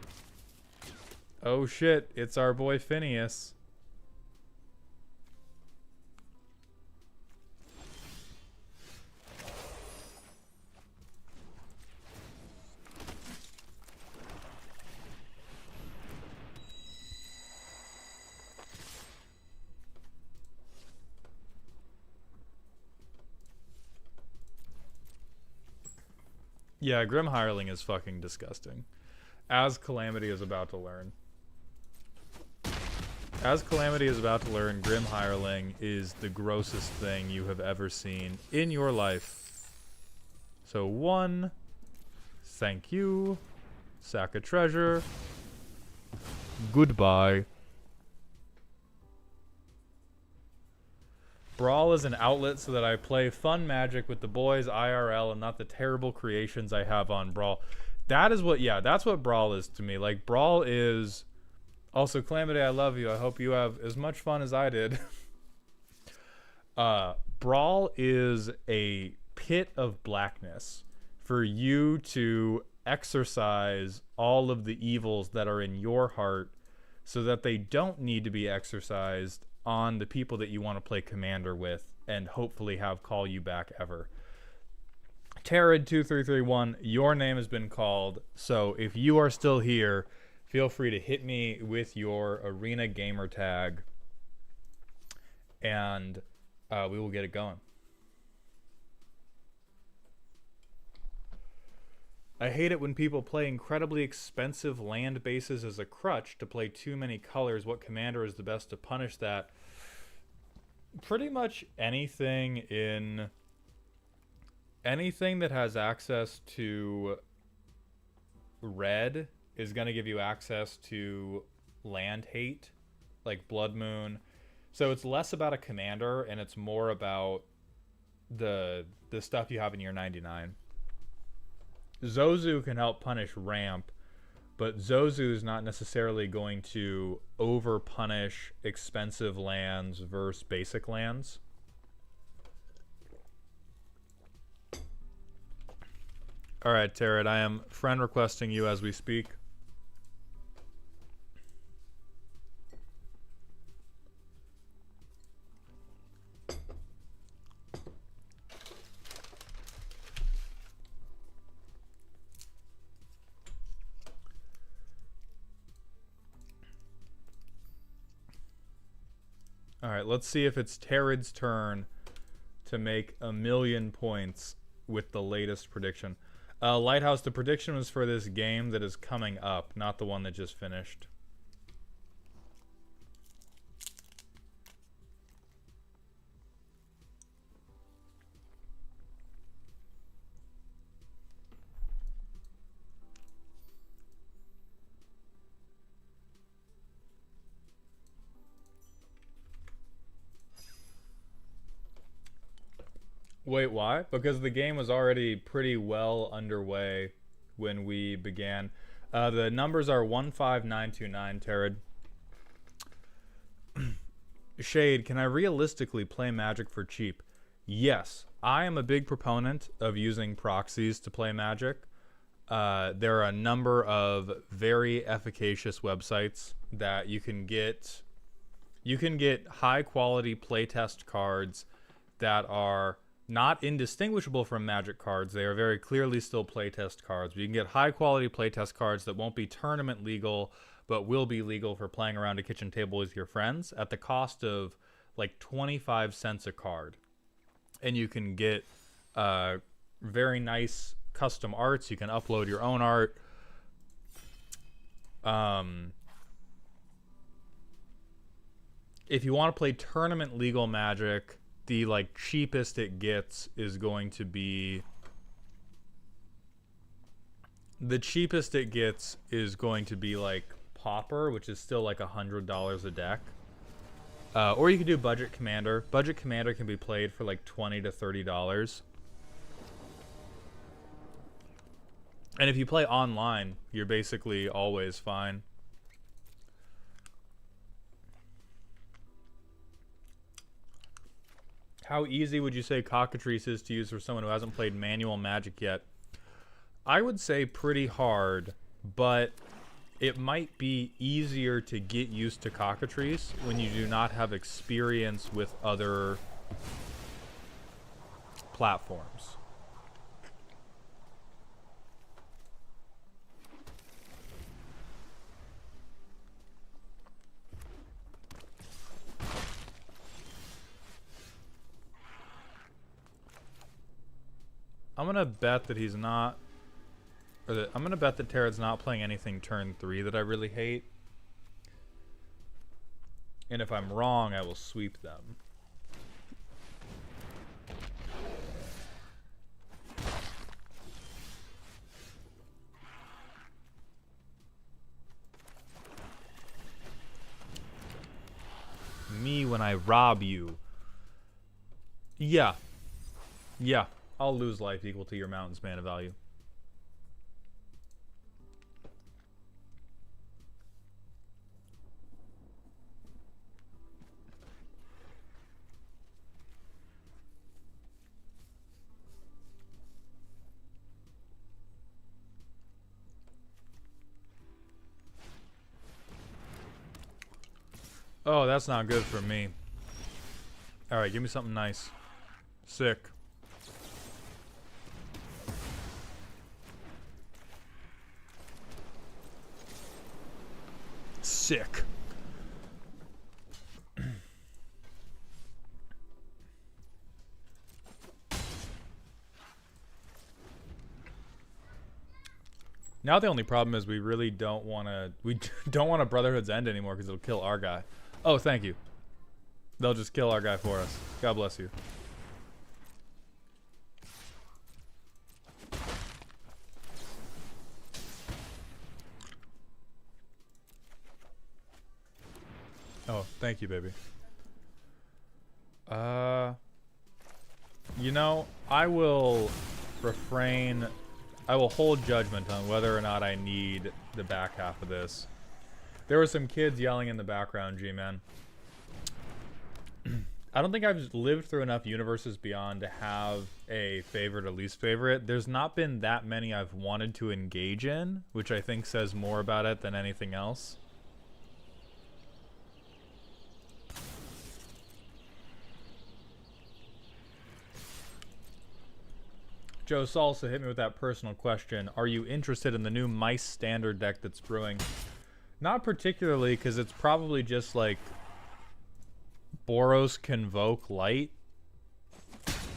Oh shit, it's our boy Phineas. Yeah, Grim Hireling is fucking disgusting. As Calamity is about to learn. Grim Hireling is the grossest thing you have ever seen in your life. So 1, thank you, sack of treasure, goodbye. Brawl is an outlet so that I play fun Magic with the boys IRL and not the terrible creations I have on Brawl. That is what, yeah, that's what Brawl is to me. Like, Brawl is... Also, Calamity, I love you. I hope you have as much fun as I did. Brawl is a pit of blackness for you to exercise all of the evils that are in your heart so that they don't need to be exercised on the people that you want to play Commander with and hopefully have call you back ever. Terrid2331, your name has been called, so if you are still here, feel free to hit me with your arena gamer tag and we will get it going. I hate it when people play incredibly expensive land bases as a crutch to play too many colors. What commander is the best to punish that? Pretty much anything that has access to red is going to give you access to land hate, like Blood Moon. So it's less about a commander and it's more about the stuff you have in your 99. Zozu can help punish ramp, but Zozu is not necessarily going to over punish expensive lands versus basic lands. Alright, Terrid, I am friend requesting you as we speak. Alright, let's see if it's Terrid's turn to make 1,000,000 points with the latest prediction. Lighthouse, the prediction was for this game that is coming up, not the one that just finished. Wait, why? Because the game was already pretty well underway when we began. The numbers are 15929, Terrid. Shade, can I realistically play Magic for cheap? Yes. I am a big proponent of using proxies to play Magic. There are a number of very efficacious websites that you can get. You can get high quality playtest cards that are not indistinguishable from Magic cards. They are very clearly still playtest cards. But you can get high quality playtest cards that won't be tournament legal, but will be legal for playing around a kitchen table with your friends at the cost of like 25 cents a card. And you can get very nice custom arts. You can upload your own art. If you want to play tournament legal Magic, the like cheapest it gets is going to be like Pauper, which is still like $100 a deck. Or you could do Budget Commander. Budget Commander can be played for like $20 to $30. And if you play online, you're basically always fine. How easy would you say Cockatrice is to use for someone who hasn't played manual Magic yet? I would say pretty hard, but it might be easier to get used to Cockatrice when you do not have experience with other platforms. I'm gonna bet that he's not, or that I'm gonna bet that Terrad's not playing anything turn 3 that I really hate. And if I'm wrong, I will sweep them. Me when I rob you. Yeah. Yeah. I'll lose life equal to your mountain's mana value. Oh, that's not good for me. Alright, give me something nice. Sick. Sick. Now the only problem is we really don't want to. We don't want a Brotherhood's End anymore because it'll kill our guy. Oh, thank you. They'll just kill our guy for us. God bless you. Oh, thank you, baby. You know, I will refrain. I will hold judgment on whether or not I need the back half of this. There were some kids yelling in the background, G-Man. I don't think I've lived through enough universes beyond to have a favorite or least favorite. There's not been that many I've wanted to engage in, which I think says more about it than anything else. Joe Salsa hit me with that personal question. Are you interested in the new Mice standard deck that's brewing? Not particularly, because it's probably just like Boros Convoke Light,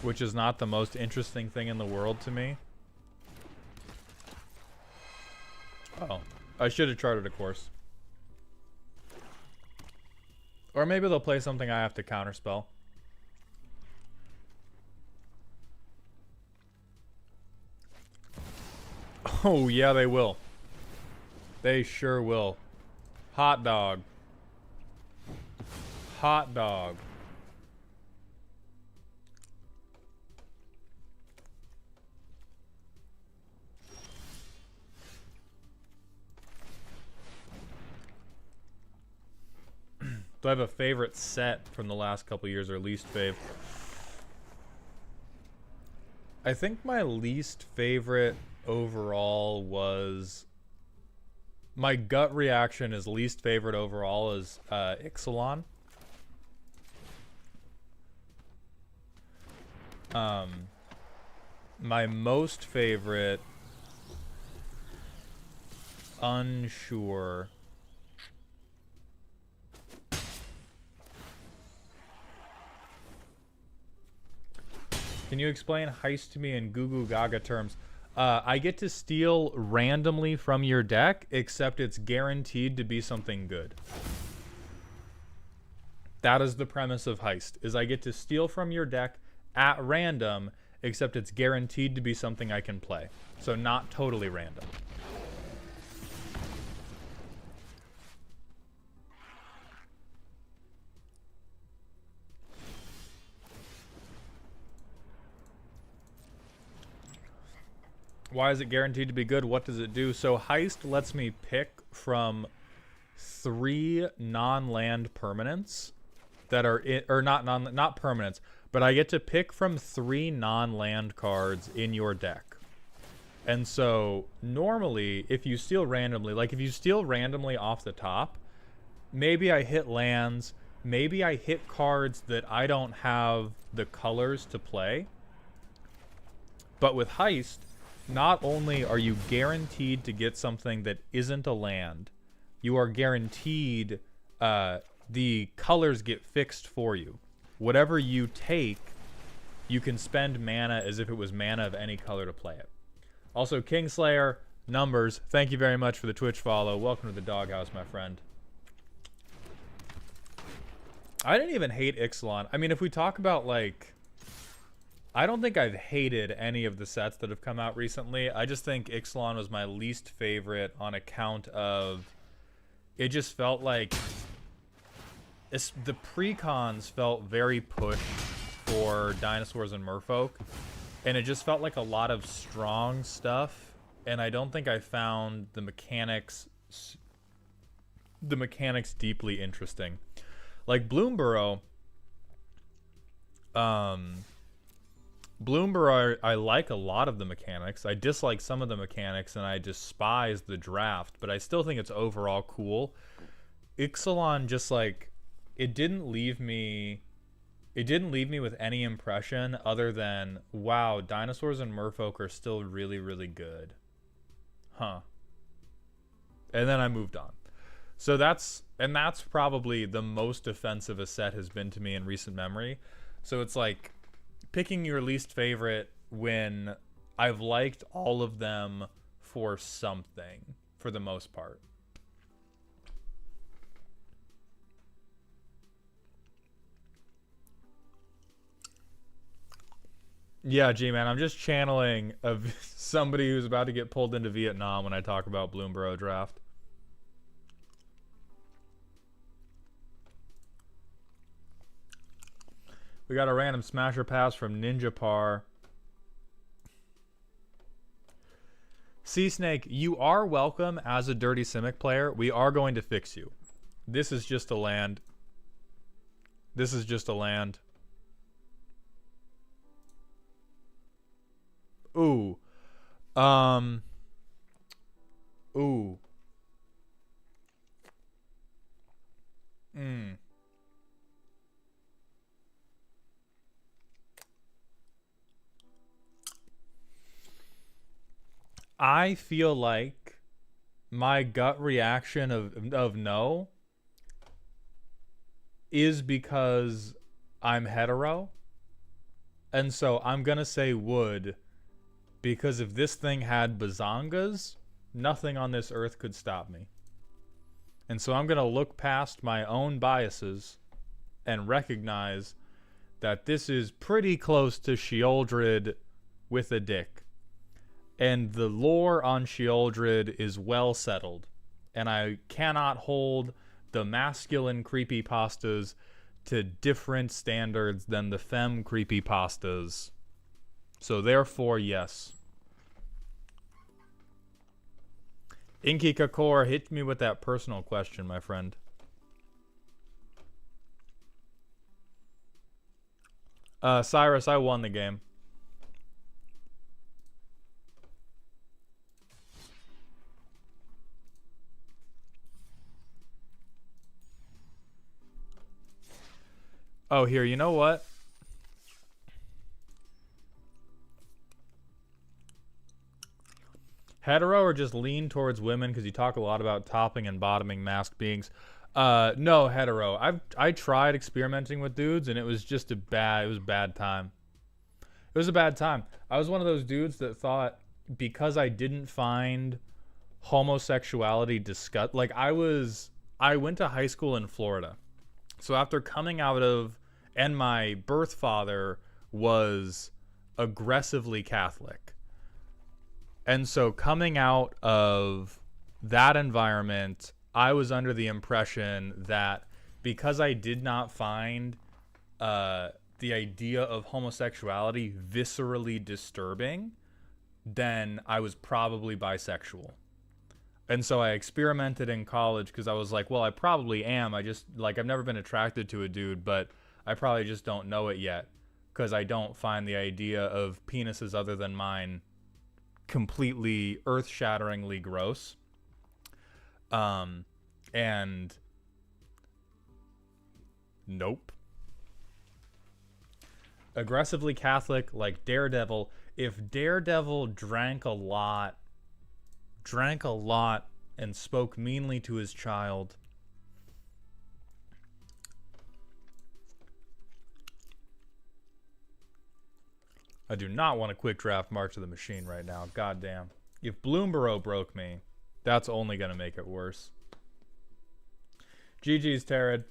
which is not the most interesting thing in the world to me. Oh, I should have charted a course. Or maybe they'll play something I have to counterspell. Oh, yeah, they will. They sure will. Hot dog. Hot dog. Do I have a favorite set from the last couple years or least fave? I think my least favorite overall was... My gut reaction is least favorite overall is Ixalan. My most favorite... Unsure... Can you explain heist to me in Goo Goo Gaga terms? I get to steal randomly from your deck, except it's guaranteed to be something good. That is the premise of heist, is I get to steal from your deck at random, except it's guaranteed to be something I can play. So not totally random. Why is it guaranteed to be good? What does it do? So Heist lets me pick from 3 non-land permanents that are not permanents, but I get to pick from 3 non-land cards in your deck. And so normally, if you steal randomly, like if you steal randomly off the top, maybe I hit lands, maybe I hit cards that I don't have the colors to play. But with Heist, not only are you guaranteed to get something that isn't a land, you are guaranteed the colors get fixed for you. Whatever you take, you can spend mana as if it was mana of any color to play it. Also, Kingslayer, Numbers, thank you very much for the Twitch follow. Welcome to the doghouse, my friend. I didn't even hate Ixalan. I mean, if we talk about, like... I don't think I've hated any of the sets that have come out recently. I just think Ixalan was my least favorite on account of... It just felt like... the precons felt very pushed for dinosaurs and merfolk. And it just felt like a lot of strong stuff. And I don't think I found the mechanics deeply interesting. Like Bloomborough... Bloomborough, I like a lot of the mechanics. I dislike some of the mechanics, and I despise the draft, but I still think it's overall cool. Ixalan just, like, it didn't leave me with any impression other than, wow, dinosaurs and merfolk are still really, really good. Huh. And then I moved on. So that's probably the most offensive a set has been to me in recent memory. So it's like... picking your least favorite when I've liked all of them for something, for the most part. Yeah, G-Man, I'm just channeling somebody who's about to get pulled into Vietnam when I talk about Bloomborough draft. We got a random smasher pass from Ninja Par. Sea Snake, you are welcome as a Dirty Simic player. We are going to fix you. This is just a land. This is just a land. Ooh. Ooh. I feel like my gut reaction of no is because I'm hetero. And so I'm going to say would, because if this thing had bazongas, nothing on this earth could stop me. And so I'm going to look past my own biases and recognize that this is pretty close to Sheoldred with a dick. And the lore on Sheoldred is well settled. And I cannot hold the masculine creepypastas to different standards than the femme creepypastas. So therefore, yes. Inky Kakor, hit me with that personal question, my friend. Cyrus, I won the game. Oh, here, you know what? Hetero or just lean towards women because you talk a lot about topping and bottoming masked beings. No, hetero. I tried experimenting with dudes and it was just a bad time. It was a bad time. I was one of those dudes that thought because I didn't find homosexuality disgust, like I went to high school in Florida. So after coming out of, and my birth father was aggressively Catholic. And so coming out of that environment, I was under the impression that because I did not find the idea of homosexuality viscerally disturbing, then I was probably bisexual. And so I experimented in college because I was like, well, I probably am. I just, like, I've never been attracted to a dude, but I probably just don't know it yet because I don't find the idea of penises other than mine completely earth-shatteringly gross. And nope. Aggressively Catholic, like Daredevil. If Daredevil drank a lot and spoke meanly to his child, I do not want a quick draft March of the Machine right now. Goddamn. If Bloomborough broke me, that's only going to make it worse. GG's, Tarad.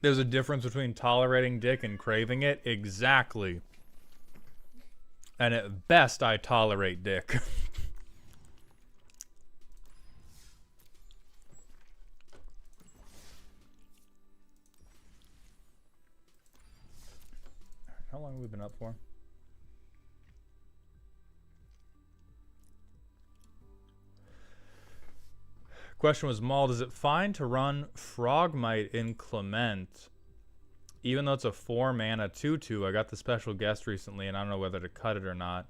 There's a difference between tolerating dick and craving it. Exactly. And at best, I tolerate dick. How long have we been up for? Question was, Maul, is it fine to run Frogmite in Clement? Even though it's a 4 mana 2/2, I got the special guest recently, and I don't know whether to cut it or not.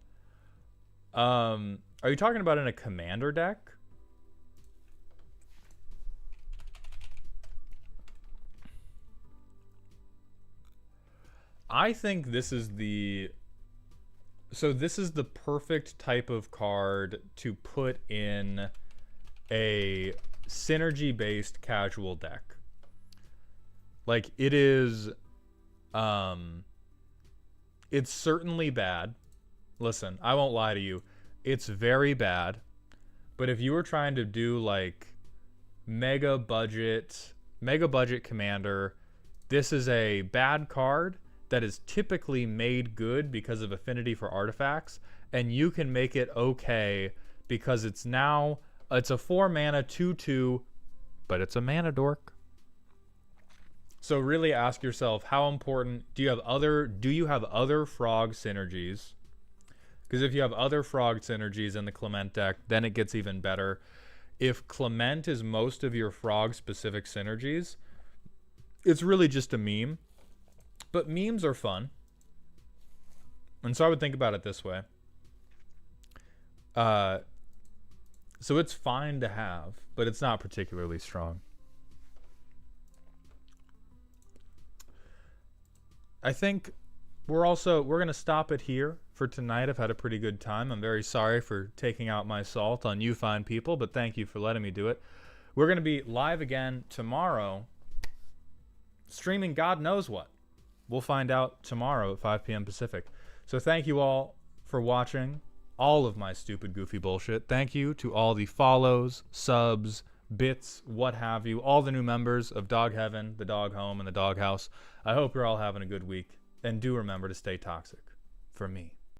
Are you talking about in a commander deck? I think this is the... So this is the perfect type of card to put in a synergy-based casual deck. Like, it is... it's certainly bad. Listen, I won't lie to you. It's very bad. But if you were trying to do, like, mega budget commander, this is a bad card that is typically made good because of affinity for artifacts, and you can make it okay because it's now... It's a 4 mana 2/2, but it's a mana dork. So really ask yourself, how important do you have other frog synergies? Because if you have other frog synergies in the Clement deck, then it gets even better. If Clement is most of your frog specific synergies, it's really just a meme. But memes are fun. And so I would think about it this way. So it's fine to have, but it's not particularly strong. I think we're going to stop it here for tonight. I've had a pretty good time. I'm very sorry for taking out my salt on you fine people, but thank you for letting me do it. We're going to be live again tomorrow, streaming God knows what. We'll find out tomorrow at 5 p.m. Pacific. So thank you all for watching all of my stupid, goofy bullshit. Thank you to all the follows, subs, bits, what have you, all the new members of Dog Heaven, the Dog Home, and the Dog House. I hope you're all having a good week. And do remember to stay toxic. For me.